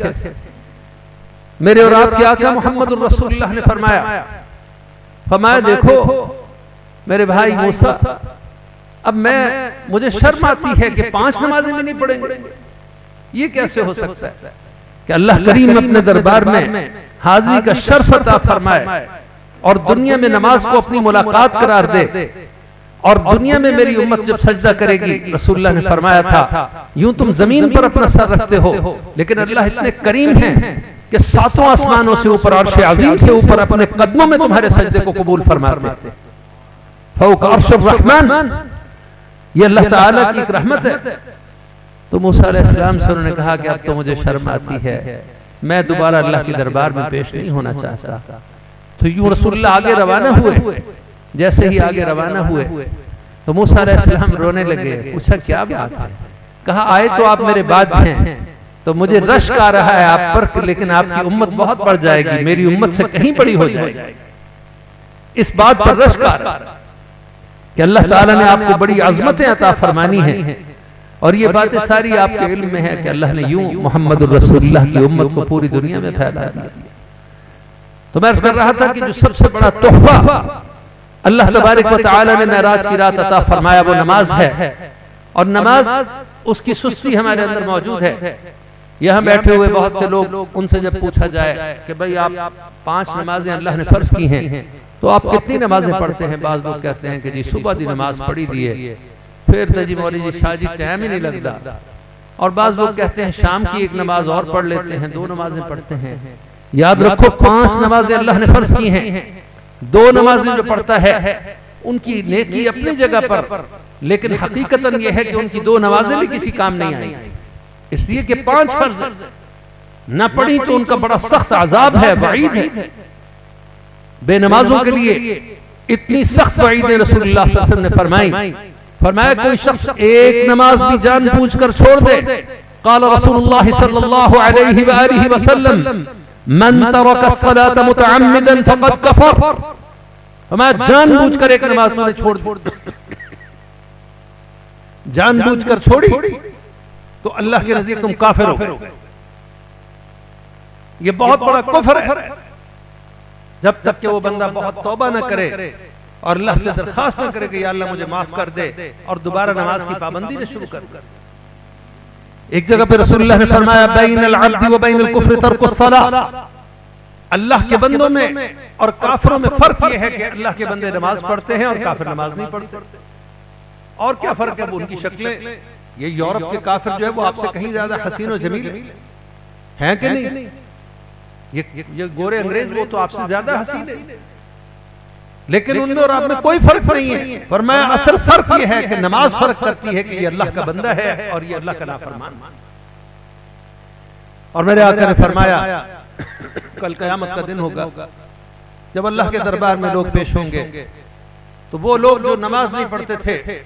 میرے اور آپ کے آقا محمد الرسول اللہ نے فرمایا دیکھو میرے بھائی موسیٰ، اب مجھے شرم آتی ہے کہ 5 نمازیں میں نہیں پڑھیں گے، یہ کیسے ہو سکتا ہے کہ اللہ کریم اپنے دربار میں حاضری کا شرف عطا فرمائے اور دنیا میں نماز کو اپنی ملاقات قرار دے، اور دنیا میں میری امت جب سجدہ کرے گی، رسول اللہ نے فرمایا تھا یوں تم زمین پر اپنا سر رکھتے ہو، لیکن اللہ اتنے کریم ہیں کہ 7 آسمانوں سے اوپر عرش عظیم سے اوپر اپنے قدموں میں تمہارے سجدے کو قبول فرماتے ہیں۔ فوق عرش الرحمن، یہ اللہ تعالیٰ کی ایک رحمت ہے۔ تو موسیٰ علیہ السلام سے انہوں نے کہا کہ اب تو مجھے شرم آتی ہے، میں دوبارہ اللہ کے دربار میں پیش نہیں ہونا چاہتا۔ تو یوں رسول اللہ آگے روانہ ہوئے، جیسے ہی آگے روانہ ہوئے تو موسیٰ علیہ السلام رونے لگے، پوچھا کیا بات ہے؟ کہا آئے تو آپ میرے بعد ہیں تو مجھے رشک آ رہا ہے آپ پر، لیکن آپ کی امت بہت بڑھ جائے گی، میری امت سے کہیں بڑی ہو جائے گی، اس بات پر رشک آ رہا ہے کہ اللہ تعالیٰ نے آپ کو بڑی عظمتیں عطا فرمانی ہیں، اور یہ باتیں ساری آپ کے علم میں ہے کہ اللہ نے یوں محمد الرسول اللہ کی امت کو پوری دنیا میں پھیلا دیا۔ تو میں عرض کر رہا تھا کہ جو سب سے بڑا تحفہ اللہ تبارک و تعالیٰ نے معراج کی رات عطا فرمایا وہ نماز ہے، اور نماز اس کی سستی ہمارے اندر موجود ہے۔ یہاں بیٹھے ہوئے بہت سے لوگ، ان سے جب پوچھا جائے کہ بھئی آپ 5 نمازیں اللہ نے فرض کی ہیں تو آپ کتنی نمازیں پڑھتے ہیں؟ بعض لوگ کہتے ہیں کہ جی صبح دی نماز پڑھی دیئے، پھر تو جی مولوی جی شاہ جی ٹائم ہی نہیں لگتا، اور بعض لوگ کہتے ہیں شام کی ایک نماز اور پڑھ لیتے ہیں، 2 نمازیں پڑھتے ہیں۔ یاد رکھو 5 نمازیں اللہ نے فرض کی ہیں، 2 نمازیں جو پڑھتا ہے ان کی نیکی اپنی جگہ پر، لیکن حقیقتاً یہ ہے کہ ان کی 2 نمازیں بھی کسی کام نہیں آئیں، اس لیے کہ 5 فرض نہ پڑھی تو ان کا بڑا سخت عذاب ہے، وعید ہے۔ بے نمازوں کے لیے اتنی سخت وعیدیں رسول اللہ صلی اللہ علیہ وسلم نے فرمایا کوئی شخص ایک نماز بھی جان بوجھ کر چھوڑ دے، قال رسول اللہ صلی اللہ علیہ وآلہ وسلم من ترک الصلاة متعمدا فقد کفر، فرمایا جان بوجھ کر ایک نماز نے چھوڑ دی، جان بوجھ کر چھوڑی تو اللہ کے نزدیک تم کافر ہو، یہ بہت بڑا کفر ہے۔ جب تک کہ وہ بندہ بہت توبہ نہ کرے اور اللہ سے درخواست نہ کرے کہ یا اللہ مجھے معاف کر دے اور دوبارہ نماز کی پابندی نہ شروع کر دے۔ ایک جگہ پہ رسول اللہ نے فرمایا بین العبد و بین الکفر ترک الصلاۃ، اللہ کے بندوں میں اور کافروں میں فرق یہ ہے کہ اللہ کے بندے نماز پڑھتے ہیں اور کافر نماز نہیں پڑھتے. اور کیا فرق ہے؟ وہ ان کی شکلیں، یہ یورپ کے کافر جو ہے وہ آپ سے کہیں زیادہ حسین و جمیل ہیں کہ نہیں؟ یہ گورے انگریز وہ تو آپ سے زیادہ حسین ہے، لیکن ان میں اور آپ میں کوئی فرق نہیں ہے. فرمایا اصل فرق یہ ہے کہ نماز فرق کرتی ہے کہ یہ اللہ کا بندہ ہے اور یہ اللہ کا نافرمان. اور میرے آقا نے فرمایا کل قیامت کا دن ہوگا جب اللہ کے دربار میں لوگ پیش ہوں گے تو وہ لوگ جو نماز نہیں پڑھتے تھے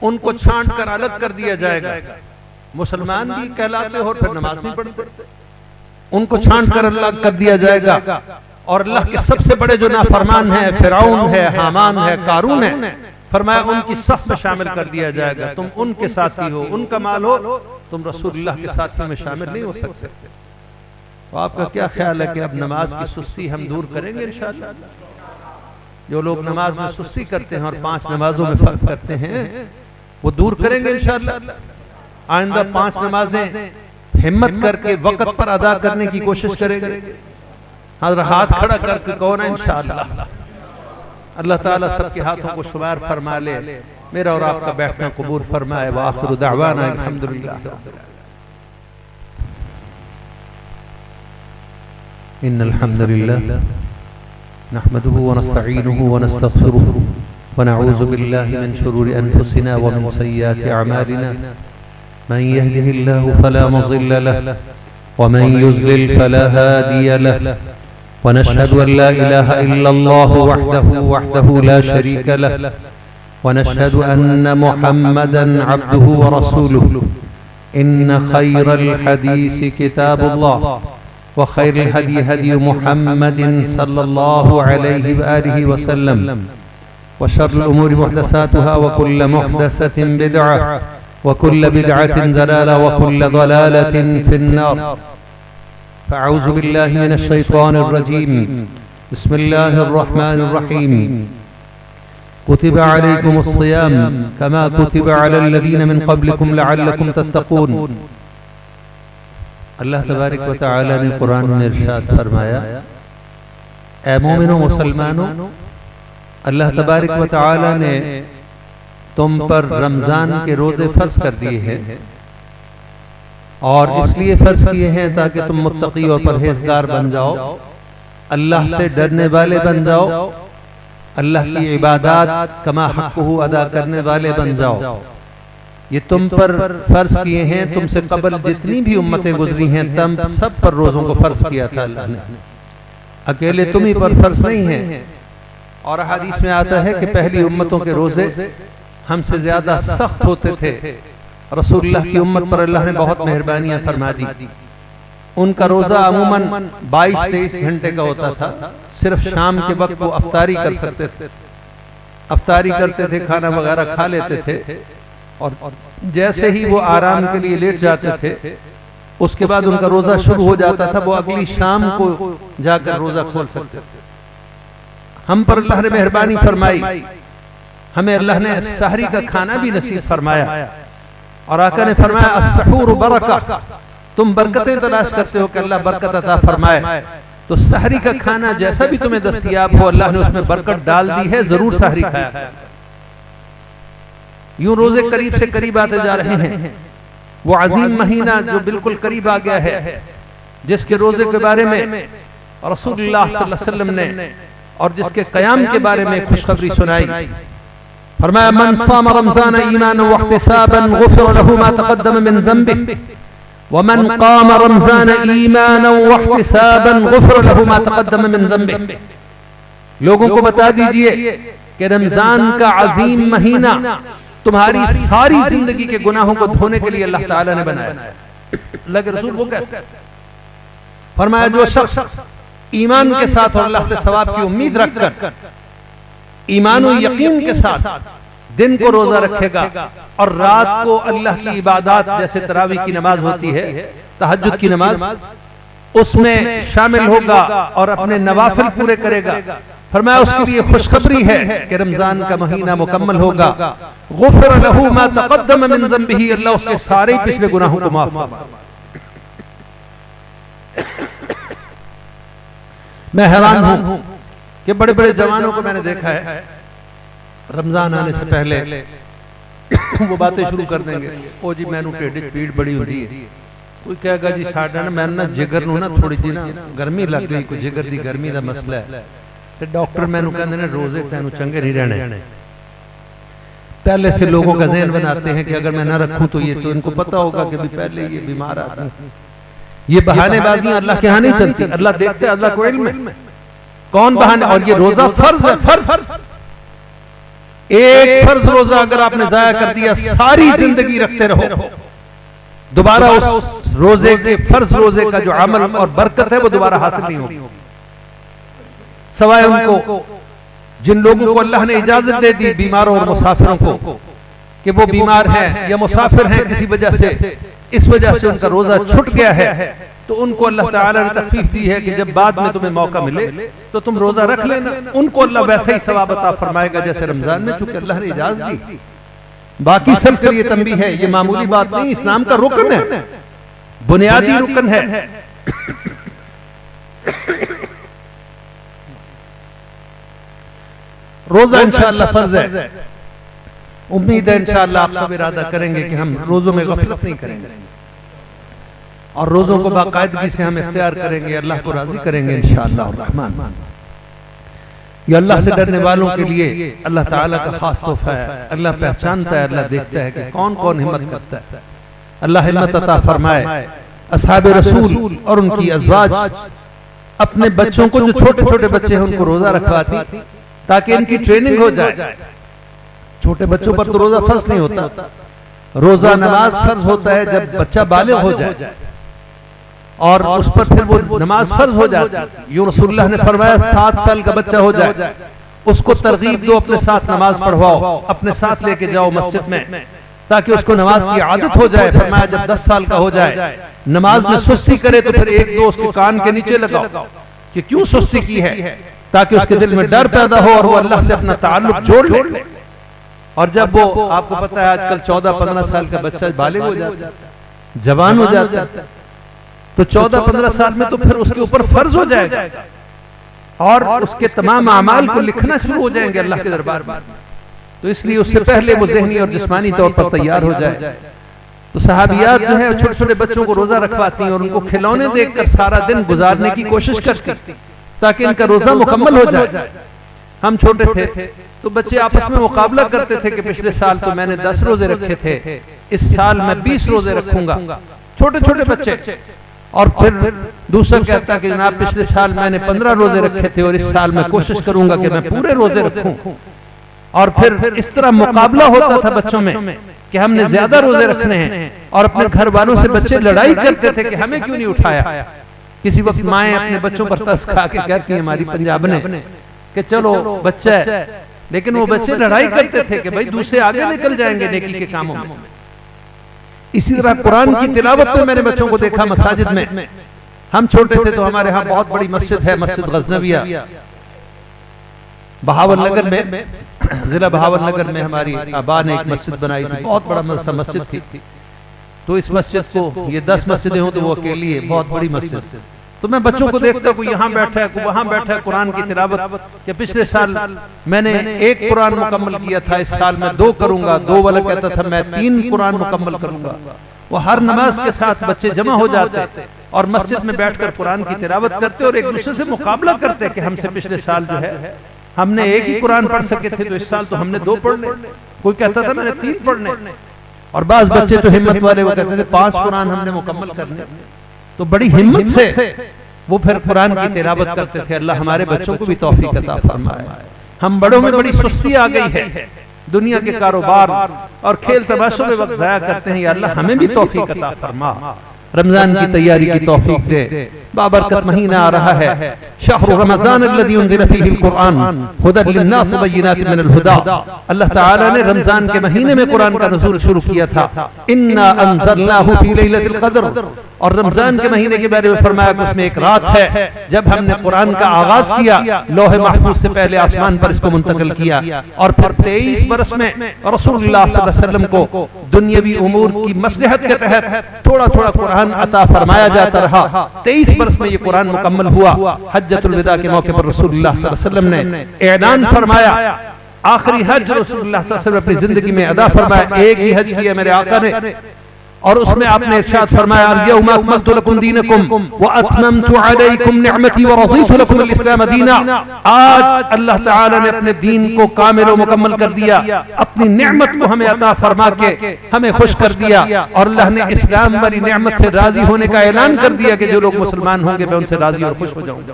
ان کو چھانٹ کر الگ کر دیا جائے گا. مسلمان بھی کہلاتے اور پھر نماز نہیں پڑھتے، ان کو چھانٹ کر الگ کر دیا جائے گا. اور اللہ کے سب سے بڑے جو نافرمان ہیں، فرعون ہے، حامان ہے، قارون ہے، فرمایا ان کی صف میں شامل کر دیا جائے گا. تم ان کے ساتھی ہو، ان کا مال ہو، تم رسول اللہ کے ساتھی میں شامل نہیں ہو سکتے. تو آپ کا کیا خیال ہے کہ اب نماز کی سستی ہم دور کریں گے انشاءاللہ؟ جو لوگ نماز میں سستی کرتے ہیں اور 5 نمازوں میں فرق کرتے ہیں وہ دور کریں گے انشاءاللہ. آئندہ 5 نمازیں ہمت کر کے وقت پر ادا کرنے کی کوشش کریں گے. حضرت ہاتھ کھڑا کر کے کہو نا انشاءاللہ. اللہ تعالیٰ سب کے ہاتھوں کو شمار فرما لے، میرا اور آپ کا بیٹھنا قبول فرمائے. وآخر دعوانا الحمدللہ. ان الحمد لله نحمده ونستعينه ونستغفره ونعوذ بالله من شرور انفسنا ومن سيئات اعمالنا. من يهده الله فلا مضل له ومن يضلل فلا هادي له. ونشهد ان لا اله الا الله وحده لا شريك له. ونشهد ان محمدا عبده ورسوله. ان خير الحديث كتاب الله وخير الهدي هدي محمد صلى الله عليه وآله وسلم. وشر الأمور محدثاتها وكل محدثة بدعة وكل بدعة ضلالة وكل ضلالة في النار. فأعوذ بالله من الشيطان الرجيم. بسم الله الرحمن الرحيم. كتب عليكم الصيام كما كتب على الذين من قبلكم لعلكم تتقون. اللہ تبارک و تعالی نے قرآن میں ارشاد فرمایا، اے مومنوں مسلمانوں، اللہ تبارک و تعالی نے تم پر رمضان کے روزے فرض کر دیے ہیں، اور اس لیے فرض کیے ہیں تاکہ تم متقی اور پرہیزگار بن جاؤ، اللہ سے ڈرنے والے بن جاؤ، اللہ کی عبادات کما حقہ ادا کرنے والے بن جاؤ. یہ تم پر فرض کیے ہیں، تم سے قبل جتنی بھی امتیں گزری ہیں تم سب پر روزوں کو فرض کیا تھا اللہ نے، اکیلے تم ہی پر فرض نہیں ہیں. اور حدیث میں آتا ہے کہ پہلی امتوں کے روزے ہم سے زیادہ سخت ہوتے تھے. رسول اللہ کی امت پر اللہ نے بہت مہربانیاں فرما دی. ان کا روزہ عموماً 22-23 گھنٹے کا ہوتا تھا. صرف شام کے وقت وہ افطاری کر سکتے تھے، افطاری کرتے تھے، کھانا وغیرہ کھا لیتے تھے، اور جیسے ہی وہ آرام کے لیے لیٹ جاتے تھے اس کے بعد ان کا روزہ شروع ہو جاتا تھا. وہ اگلی شام کو جا کر روزہ کھول سکتے تھے. ہم پر اللہ نے مہربانی فرمائی، ہمیں اللہ نے سحری کا کھانا بھی نصیب فرمایا. اور آقا نے فرمایا السحور برکہ، تم برکتیں تلاش کرتے ہو کہ اللہ برکت عطا فرمائے، تو سحری کا کھانا جیسا بھی تمہیں دستیاب ہو اللہ نے اس میں برکت ڈال دی ہے، ضرور سحری کھایا. یوں روزے قریب سے قریب آتے جا رہے ہیں. وہ عظیم مہینہ جو بالکل قریب آ گیا ہے، جس کے روزے کے بارے میں رسول اللہ صلی اللہ علیہ وسلم نے اور جس کے قیام کے بارے میں خوشخبری سنائی. فرمایا من صام رمضان ایمانا واحتسابا غفر له ما تقدم من ذنبه ومن قام رمضان ایمانا واحتسابا غفر له ما تقدم من ذنبه. لوگوں کو بتا دیجئے کہ رمضان کا عظیم مہینہ تمہاری ساری زندگی کے گناہوں کو دھونے کے لیے اللہ تعالیٰ نے بنایا. اللہ کے رسول وہ کیسے؟ فرمایا جو شخص ایمان کے ساتھ اور اللہ سے ثواب کی امید رکھ کر ایمان و یقین کے ساتھ دن کو روزہ رکھے گا اور رات کو اللہ کی عبادات جیسے تراویح کی نماز ہوتی ہے، تہجد کی نماز، اس میں شامل ہوگا اور اپنے نوافل پورے کرے گا، فرمایا اس کے لیے خوشخبری ہے کہ رمضان کا مہینہ مکمل ہوگا. غفر له ما تقدم من ذنبه، اللہ اس کے سارے پچھلے گناہوں کو معاف فرمائے. میں حیران ہوں کہ بڑے بڑے جوانوں کو میں نے دیکھا ہے رمضان آنے سے پہلے وہ باتیں شروع کر دیں گے، او جی میں نو ٹیڈی پیڑ بڑی ہوئی ہے، کوئی کہے گا جی ساڈا نا میں نا جگر نو نا تھوڑی جی نا گرمی لگ گئی، کوئی جگر دی گرمی دا مسئلہ ہے تے ڈاکٹر میں نو کہندے نے روزے تینوں چنگے نہیں رہنے۔ پہلے سے لوگوں کا ذہن بناتے ہیں کہ اگر میں نہ رکھوں تو یہ تو ان کو پتا ہوگا کہ پہلے یہ بیمار آدمی، یہ بہانے بازیاں اللہ کے ہاں نہیں چلتی، اللہ دیکھتے، اللہ کو علم ہے کون بہانے۔ اور یہ روزہ فرض ہے، فرض ایک فرض روزہ اگر آپ نے ضائع کر دیا ساری زندگی رکھتے رہو، دوبارہ اس روزے کے فرض روزے کا جو عمل اور برکت ہے وہ دوبارہ حاصل نہیں ہوگی، سوائے ان کو جن لوگوں کو اللہ نے اجازت دے دی بیماروں اور مسافروں کو کہ وہ بیمار ہیں یا مسافر ہیں کسی وجہ سے، اس وجہ سے ان کا روزہ چھٹ گیا ہے، تو ان کو اللہ تعالیٰ نے تخفیف دی ہے کہ جب بعد میں تمہیں موقع ملے تو تم روزہ رکھ لینا، ان کو اللہ ویسا ہی ثواب عطا فرمائے گا جیسے رمضان میں، چونکہ اللہ نے اجازت دی۔ باقی سب کے لیے تنبیہ ہے، یہ معمولی بات نہیں، اسلام کا رکن ہے، بنیادی رکن ہے۔ روزہ انشاءاللہ فرض ہے، امید ہے انشاءاللہ آپ سب ارادہ کریں گے کہ ہم روزوں میں غفلت نہیں کریں گے اور روزوں کو باقاعدگی سے ہم اختیار کریں گے، اللہ کو راضی کریں گے انشاءاللہ الرحمن۔ یہ اللہ سے ڈرنے والوں کے لیے اللہ تعالیٰ کا خاص تحفہ ہے، اللہ پہچانتا ہے، اللہ دیکھتا ہے کہ کون کون ہمت کرتا ہے، اللہ ہمت عطا فرمائے۔ اصحاب رسول اور ان کی ازواج اپنے بچوں کو، جو چھوٹے چھوٹے بچے ہیں ان کو روزہ رکھواتی تاکہ ان کی ٹریننگ ہو جائے۔ چھوٹے بچوں پر تو روزہ فرض نہیں ہوتا، روزہ نماز فرض ہوتا ہے جب بچہ بالغ ہو جائے اور اس پر پھر وہ نماز فرض ہو جاتی ہے۔ یوں رسول اللہ نے فرمایا 7 سال کا بچہ ہو جائے اس کو ترغیب دو، اپنے ساتھ نماز پڑھواؤ، اپنے ساتھ لے کے جاؤ مسجد میں تاکہ اس کو نماز کی عادت ہو جائے۔ فرمایا جب 10 سال کا ہو جائے نماز میں سستی کرے تو پھر ایک دو اس کے کان کے نیچے لگاؤ کہ کیوں سستی کی ہے، تاکہ اس کے دل میں ڈر پیدا ہو اور وہ اللہ سے اپنا تعلق جوڑ لے۔ اور جب وہ، آپ کو پتا ہے آج کل 14-15 سال کا بچہ بالغ ہو جاتا ہے، جوان ہو جاتا ہے، تو 14-15 سال میں تو پھر اس کے اوپر فرض ہو جائے گا اور اس کے تمام اعمال کو لکھنا شروع ہو جائیں گے اللہ کے دربار میں، تو اس لیے اس سے پہلے وہ ذہنی اور جسمانی طور پر تیار ہو جائے۔ تو صحابیات جو ہے چھوٹے چھوٹے بچوں کو روزہ رکھواتی ہیں اور ان کو کھلونے دیکھ کر سارا دن گزارنے کی کوشش کرتی تاکہ ان کا روزہ مکمل ہو جائے۔ ہم چھوٹے تھے تو بچے آپس میں مقابلہ کرتے تھے کہ پچھلے سال تو میں نے 10 روزے رکھے تھے، اس سال میں 20 روزے رکھوں گا، چھوٹے چھوٹے بچے۔ اور پھر دوسرا کہتا کہ جناب پچھلے سال میں نے 15 روزے رکھے تھے اور اس سال میں کوشش کروں گا کہ میں پورے روزے رکھوں، اور پھر اس طرح مقابلہ ہوتا تھا بچوں میں کہ ہم نے زیادہ روزے رکھنے ہیں، اور اپنے گھر والوں سے بچے لڑائی کرتے تھے کہ ہمیں کیوں نہیں اٹھایا۔ کسی وقت مائیں اپنے بچوں پر ترس کھا کے کہتی ہیں ہماری پنجاب نے کہ چلو بچہ ہے، لیکن وہ بچے لڑائی کرتے تھے کہ بھائی دوسرے آگے نکل جائیں گے نیکی کے کاموں میں۔ اسی طرح قرآن کی تلاوت میں میں نے بچوں کو دیکھا مساجد میں، ہم چھوٹے تھے تو ہمارے ہاں بہت بڑی مسجد ہے، مسجد غزنویہ بہاول نگر میں، ضلع بہاول نگر میں ہماری آبا نے ایک مسجد بنائی تھی، بہت بڑا مسجد تھی۔ تو اس مسجد کو، یہ 10 مسجدیں ہوں تو وہ اکیلی ہے، بہت بڑی مسجد۔ تو میں بچوں کو دیکھتا کوئی یہاں بیٹھا ہے کوئی وہاں بیٹھا ہے، قرآن کی تلاوت کہ پچھلے سال میں نے 1 قرآن مکمل کیا تھا، اس سال میں 2 کروں گا، 2 والا کہتا تھا میں 3 قرآن مکمل کروں گا۔ وہ ہر نماز کے ساتھ بچے جمع ہو جاتے اور مسجد میں بیٹھ کر قرآن کی تلاوت کرتے اور ایک دوسرے سے مقابلہ کرتے کہ ہم سے پچھلے سال جو ہے ہم نے 1 ہی قرآن پڑھ سکے تھے تو اس سال تو ہم نے 2 پڑھنے، کوئی کہتا تھا میں نے 3 پڑھنے، اور بعض بچے تو ہمت والے وہ کہتے تھے 5 قرآن ہم نے مکمل کرنے۔ تو بڑی ہمت سے وہ پھر قرآن کی تلاوت کرتے تھے۔ اللہ ہمارے بچوں کو بھی توفیق عطا فرمائے۔ ہم بڑوں میں بڑی سستی آ گئی ہے، دنیا کے کاروبار اور کھیل تماشوں میں وقت ضائع کرتے ہیں، یا اللہ ہمیں بھی توفیق عطا فرما، رمضان کی تیاری کی توفیق دے۔ بابرکت مہینہ آ رہا ہے، شہر رمضان الذی انزل فیہ القرآن ھدی للناس بینات من الھدی۔ اللہ تعالی نے رمضان کے مہینے میں قرآن کا نزول شروع کیا تھا، انا انزلناہ فی لیلۃ القدر، اور رمضان کے مہینے کے بارے میں فرمایا کہ اس میں ایک رات ہے جب ہم نے قرآن کا آغاز کیا، لوح محفوظ سے پہلے آسمان پر اس کو منتقل کیا، اور پھر 23 برس میں رسول اللہ صلی اللہ علیہ وسلم کو دنیاوی امور کی مصلحت کے تحت تھوڑا تھوڑا قرآن عطا فرمایا جاتا رہا۔ 23 برس میں یہ قرآن مکمل ہوا۔ حجۃ الوداع کے موقع پر رسول اللہ صلی اللہ علیہ وسلم نے اعلان فرمایا، آخری حج رسول اللہ صلی اللہ علیہ وسلم اپنی زندگی میں ادا فرمایا، ایک ہی حج کیا میرے آقا نے، اور اس میں آپ نے ارشاد فرمایا الیوم اکملت لکم دینکم واتممت علیکم نعمتی ورضیت لکم الاسلام دینا۔ آج اللہ تعالی نے اپنے دین کو کامل و مکمل کر دیا، اپنی نعمت کو ہمیں عطا فرما کے ہمیں خوش کر دیا، اور اللہ نے اسلام والی نعمت سے راضی ہونے کا اعلان کر دیا کہ جو لوگ مسلمان ہوں گے میں ان سے راضی اور خوش ہو جاؤں گا۔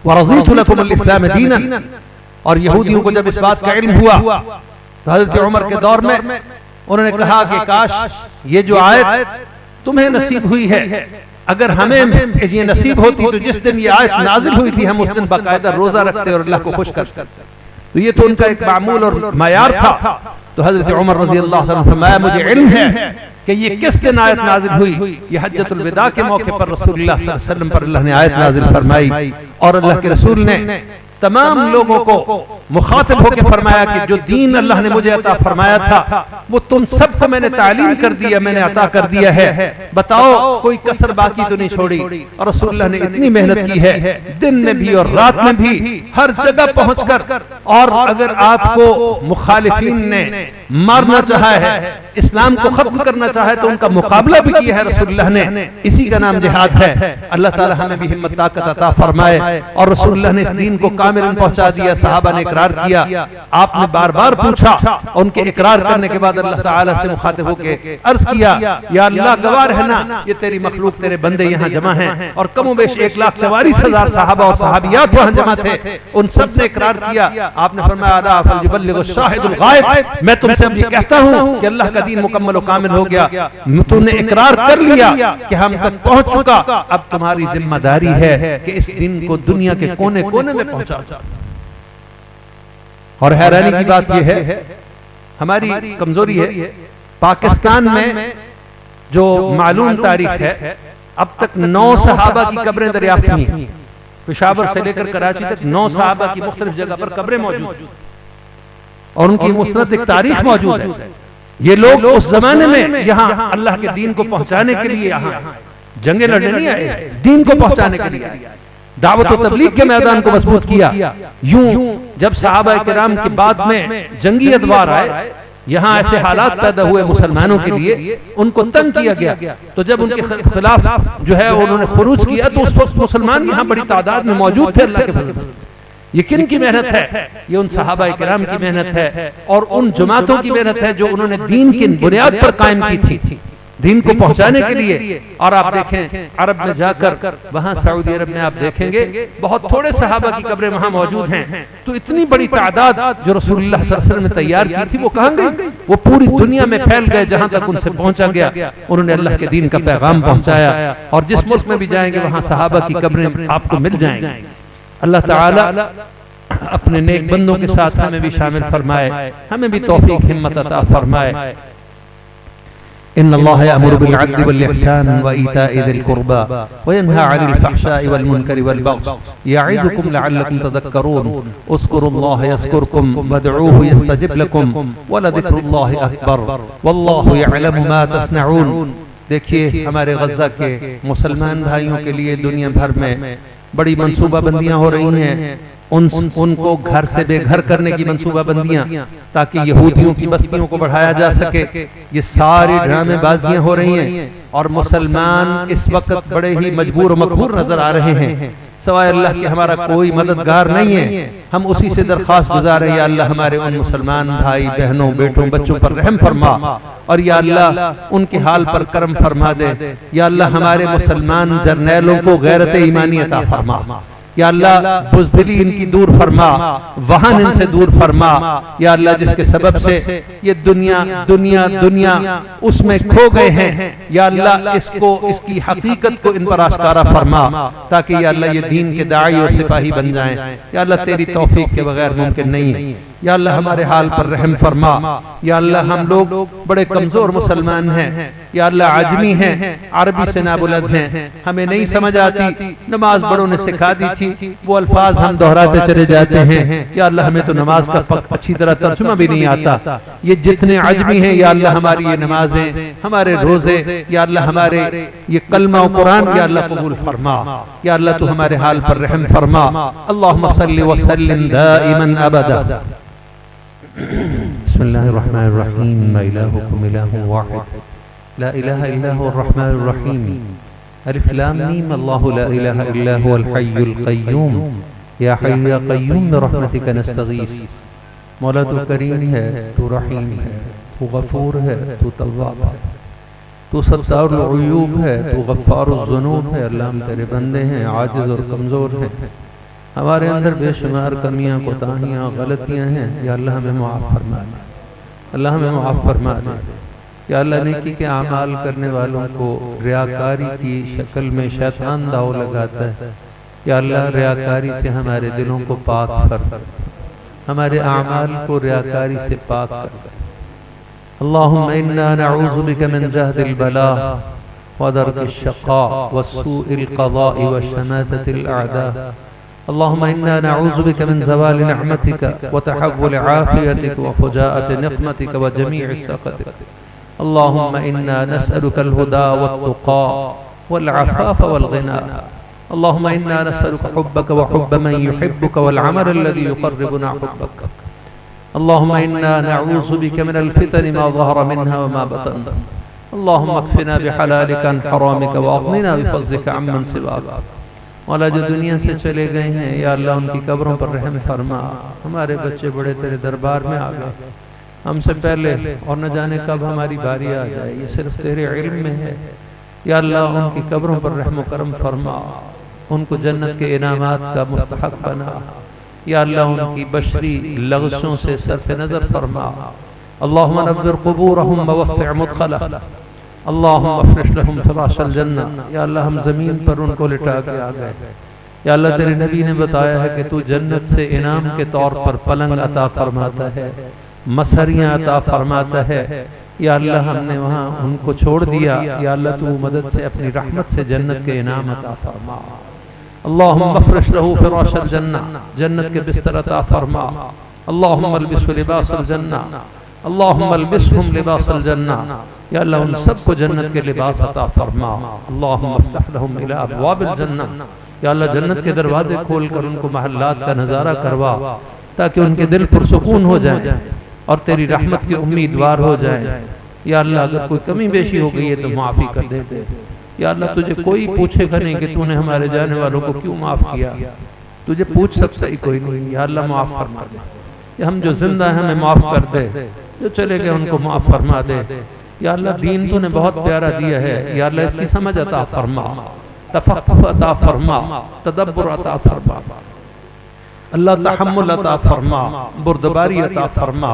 ورضیت لکم الاسلام دینا۔ اور یہودیوں کو جب اس بات کا علم ہوا تو حضرت عمر کے دور میں انہوں نے کہا کہ کاش یہ جو آیت تمہیں نصیب ہوئی ہے اگر ہمیں یہ نصیب ہوتی تو جس دن یہ آیت نازل ہوئی تھی ہم اس دن باقاعدہ روزہ رکھتے اور اللہ کو خوش کرتے۔ تو یہ تو ان کا ایک معمول اور معیار تھا۔ تو حضرت عمر رضی اللہ عنہ نے فرمایا مجھے علم ہے کہ یہ کس دن آیت نازل ہوئی، یہ حجۃ الوداع کے موقع پر رسول اللہ صلی اللہ علیہ وسلم پر اللہ نے آیت نازل فرمائی، اور اللہ کے رسول نے تمام لوگوں کو مخاطب ہو کے فرمایا کہ جو دین اللہ نے مجھے عطا فرمایا تھا وہ تم سب کو میں نے تعلیم کر دیا، میں نے عطا کر دیا ہے، بتاؤ کوئی کسر باقی تو نہیں چھوڑی۔ اور رسول اللہ نے اتنی محنت کی ہے دن میں بھی اور رات میں بھی، ہر جگہ پہنچ کر، اور اگر آپ کو مخالفین نے مارنا چاہا ہے، اسلام کو ختم کرنا چاہا ہے تو ان کا مقابلہ بھی کیا ہے رسول اللہ نے، اسی کا نام جہاد ہے۔ اللہ تعالی ہمیں بھی ہمت طاقت عطا فرمائے، اور رسول اللہ نے اس دین کو کامل پہنچا دیا، صحابہ نے اقرار کیا، آپ نے بار بار پوچھا، ان کے اقرار کرنے کے بعد اللہ تعالی سے مخاطب ہو کے عرض کیا یا اللہ گواہ رہنا یہ تیری مخلوق تیرے بندے یہاں جمع ہیں، اور کم و بیش 1,44,000 صحابہ اور صحابیات وہاں جمع تھے، ان سب نے اقرار کیا۔ آپ نے فرمایا الا فلیبلغ الشاہد الغائب، میں تم سے اب یہ کہتا ہوں کہ اللہ کا دین مکمل و کامل ہو گیا، تم نے اقرار کر لیا کہ ہم تک پہنچ چکا، اب تمہاری ذمہ داری ہے کہ اس دین کو دنیا کے کونے کونے میں پہنچاؤ۔ اور حیرانی کی بات یہ ہے، ہماری کمزوری ہے، پاکستان میں جو معلوم تاریخ ہے اب تک 9 صحابہ کی قبریں دریافت ہوئی ہیں، پشاور سے لے کر کراچی تک 9 صحابہ کی مختلف جگہ پر قبریں موجود ہیں، اور ان کی مستند ایک تاریخ موجود ہے۔ یہ لوگ اس زمانے میں یہاں اللہ کے دین کو پہنچانے کے لیے یہاں جنگیں لڑنے نہیں آئے، دین کو پہنچانے کے لیے دعوت و تبلیغ کے میدان کو مضبوط کیا۔ یوں جب صحابہ کرام کے بعد میں جنگی ادوار آئے، یہاں ایسے حالات پیدا ہوئے مسلمانوں کے لیے، ان کو تنگ کیا گیا، تو جب ان کے خلاف جو ہے انہوں نے خروج کیا تو اس وقت مسلمان یہاں بڑی تعداد میں موجود تھے۔ اللہ کے فضل سے یہ کن کی محنت ہے؟ یہ ان صحابہ کرام کی محنت ہے، اور ان جماعتوں کی محنت ہے جو انہوں نے دین کی بنیاد پر قائم کی تھی دین کو پہنچانے کے لیے۔ اور آپ دیکھیں عرب میں جا کر، وہاں سعودی عرب میں آپ دیکھیں گے بہت تھوڑے صحابہ کی قبریں وہاں موجود ہیں، تو اتنی بڑی تعداد جو رسول اللہ صلی اللہ علیہ وسلم نے تیار کی تھی وہ کہاں گئی؟ وہ پوری دنیا میں پھیل گئے، جہاں تک ان سے پہنچا گیا انہوں نے اللہ کے دین کا پیغام پہنچایا، اور جس ملک میں بھی جائیں گے وہاں صحابہ کی قبریں آپ کو مل جائیں گی۔ اللہ تعالی اپنے نیک بندوں کے ساتھ ہمیں بھی شامل فرمائے، ہمیں بھی توفیق ہمت عطا فرمائے۔ ان اللہ یأمر بالعدل والإحسان وإیتاء ذی القربى وینہی عن الفحشاء والمنکر والبغی یعظکم لعلکم تذکرون اذکروا اللہ یذکرکم وادعوہ یستجب لکم ولذکر اللہ اکبر واللہ یعلم ما تصنعون۔ دیکھیے ہمارے غزہ کے مسلمان بھائیوں کے لیے دنیا بھر میں بڑی منصوبہ بندیاں ہو رہی ہیں، ان کو گھر سے بے گھر کرنے کی منصوبہ بندیاں، تاکہ یہودیوں کی بستیوں کو بڑھایا جا سکے۔ یہ ساری ڈرامے بازیاں ہو رہی ہیں، اور مسلمان اس وقت بڑے ہی مجبور و مقہور نظر آ رہے ہیں، سوائے اللہ کے ہمارا کوئی مددگار نہیں ہے۔ ہم اسی سے درخواست گزار ہیں یا اللہ ہمارے ان مسلمان بھائی بہنوں بیٹوں بچوں پر رحم فرما، اور یا اللہ ان کے حال پر کرم فرما دے۔ یا اللہ ہمارے مسلمان جرنیلوں کو غیرت ایمانی عطا فرما، یا اللہ بزدلی ان کی دور فرما، وہن ان سے دور فرما۔ یا اللہ جس کے سبب سے یہ دنیا دنیا دنیا اس میں کھو گئے ہیں، یا اللہ اس کی حقیقت کو ان پر آشکارا فرما، تاکہ یا اللہ یہ دین کے داعی اور سپاہی بن جائیں۔ یا اللہ تیری توفیق کے بغیر ممکن نہیں ہے۔ یا اللہ ہمارے حال پر رحم فرما۔ یا اللہ ہم لوگ بڑے کمزور مسلمان ہیں، یا اللہ عجمی ہیں، عربی سے نابلد ہیں، ہمیں نہیں سمجھ آتی، نماز بڑوں نے سکھا دی تھی تھی وہ الفاظ ہم دہراتے چلے جاتے ہیں. یا اللہ ہمیں تو نماز کا اچھی طرح ترجمہ بھی نہیں آتا. یہ جتنے عجمی ہیں یا اللہ ہماری یہ نمازیں، ہمارے روزے، یا اللہ ہمارے یہ کلمہ و قرآن یا اللہ قبول فرما. یا اللہ تو ہمارے حال پر رحم فرما. اللہم صلی وسلم دائما ابدا. بسم اللہ الرحمن الرحیم. الہکم الہ واحد لا الہ الا هو الرحمن الرحیم. الف لام میم. اللہ لا الہ الا هو الحی القیوم. یا حی یا قیوم برحمتک نستغیث. مولا تو کریم ہے، تو رحیم ہے، تو غفور ہے، تو تواب ہے، تو ستار العیوب ہے، تو غفار الذنوب ہے. اللہ ہم تیرے بندے ہیں، عاجز اور کمزور ہیں. ہمارے اندر بے شمار کمیاں، کوتاہیاں، غلطیاں ہیں. یا اللہ ہمیں معاف فرما دے. اللہ ہمیں معاف فرما دے. یا اللہ نیکی کے اعمال کرنے والوں کو ریاکاری کی شکل میں شیطان داؤ لگاتا ہے. یا اللہ ریاکاری سے ہمارے دلوں کو پاک کر، ہمارے اعمال کو ریاکاری سے پاک کر. اللہم انا نعوذ بک من جہد البلاء ودرک الشقاء وسوء القضاء وشماتة الاعداء. اللهم إنا نعوذ بك من زوال نعمتك وتحول عافيتك وفجاءة نقمتك وجميع سخطك. اللهم إنا نسألك الهدى والتقى والعفاف والغنى. اللهم إنا نسألك حبك وحب من يحبك والعمل الذي يقربنا حبك. اللهم إنا نعوذ بك من الفتن ما ظهر منها وما بطن. اللهم اكفنا بحلالك عن حرامك واغننا بفضلك عمن سواك. مولا جو دنیا سے چلے گئے ہیں یا اللہ ان کی قبروں پر رحم فرما. ہمارے بچے بڑے تیرے دربار میں آ گئے ہم سے پہلے، اور نہ جانے کب ہماری باری آ جائے. یہ صرف تیرے علم میں ہے. یا اللہ ان کی قبروں پر رحم و کرم فرما، ان کو جنت کے انعامات کا مستحق بنا. یا اللہ ان کی بشری لغزشوں سے صرف نظر فرما. اللہم نور قبورہم ووسع مدخلہ. اللہم افرش لہم فراش الجنہ. یا اللہ ہم زمین پر ان کو لٹا کے آ گئے. یا اللہ تیرے نبی نے بتایا ہے کہ تو جنت سے انعام کے طور پر پلنگ عطا فرماتا ہے، مسہریاں عطا فرماتا ہے. یا اللہ ہم نے وہاں ان کو چھوڑ دیا. یا اللہ تو مدد سے اپنی رحمت سے جنت کے انعام عطا فرما. اللہم افرش لہو فراش الجنہ. جنت کے بستر عطا فرما. اللہم البسہ لباس الجنہ. اللہم البسہم لباس الجنہ. یا اللہ ان سب کو جنت کے لباس عطا فرما. اللہم افتح لہم الی ابواب الجنہ. یا اللہ جنت کے دروازے کھول کر ان کو محلات کا نظارہ کروا تاکہ ان کے دل پرسکون ہو جائیں اور تیری رحمت کے امیدوار ہو جائیں. یا اللہ اگر کوئی کمی بیشی ہو گئی ہے تو معافی کر دے دے. یا اللہ تجھے کوئی پوچھے گا نہیں کہ تو نے ہمارے جانے والوں کو کیوں معاف کیا. تجھے پوچھ سکتا ہی کوئی نہیں. یا اللہ معاف فرما دے. یا ہم جو زندہ ہیں ہمیں معاف کر دے، جو چلے گئے ان کو معاف فرما دے. یا اللہ دین تو نے بہت پیارا دیا ہے. یا اللہ اس کی سمجھ عطا فرما، تفقہ عطا فرما، تدبر عطا فرما. اللہ تحمل عطا فرما، بردباری عطا فرما،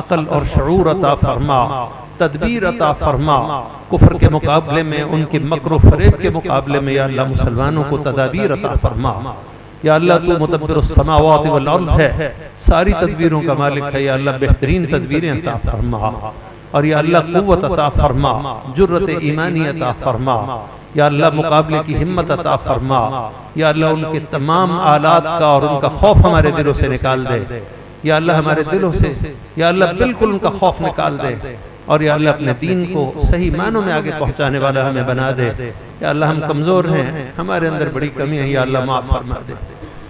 عقل اور شعور عطا فرما، تدبیر عطا فرما. کفر کے مقابلے میں، ان کے مکر و فریب کے مقابلے میں یا اللہ مسلمانوں کو تدابیر عطا فرما. یا اللہ تو مدبر السماوات والارض ہے، ساری تدبیروں کا مالک ہے. یا اللہ بہترین تدبیریں عطا فرما. اور یا اللہ قوت عطا فرما، جرت ایمانی عطا فرما. یا اللہ مقابلے کی ہمت عطا فرما. یا اللہ ان کے تمام آلات کا اور ان کا خوف ہمارے دلوں سے نکال دے. یا اللہ ہمارے دلوں سے یا اللہ بالکل ان کا خوف نکال دے. اور یا اللہ اپنے دین کو صحیح معنوں میں آگے پہنچانے والا ہمیں بنا دے. یا اللہ ہم کمزور ہیں، ہمارے اندر بڑی کمی ہے. یا اللہ معاف فرما دے.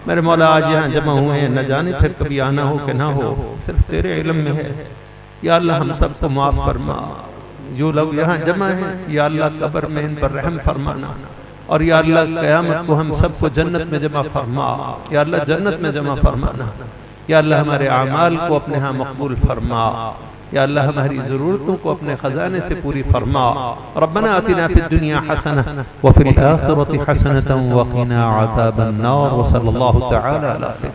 میرے مولا آج یہاں جمع ہوئے ہیں، نہ جانے پھر کبھی آنا ہو کہ نہ ہو، صرف تیرے علم میں ہے. یا اللہ ہم سب کو معاف فرما. جو لوگ یہاں جمع ہیں یا اللہ قبر میں ان پر رحم فرمانا. اور یا اللہ قیامت کو ہم سب کو جنت میں جمع فرما. یا اللہ جنت میں جمع فرمانا. یا اللہ ہمارے اعمال کو اپنے ہاں مقبول فرما. یا اللہ ہماری ضرورتوں کو اپنے خزانے سے پوری فرما. ربنا آتنا فی الدنیا حسنہ وفی الآخرۃ حسنۃ وقنا عذاب النار. وصلی اللہ تعالی علی خیر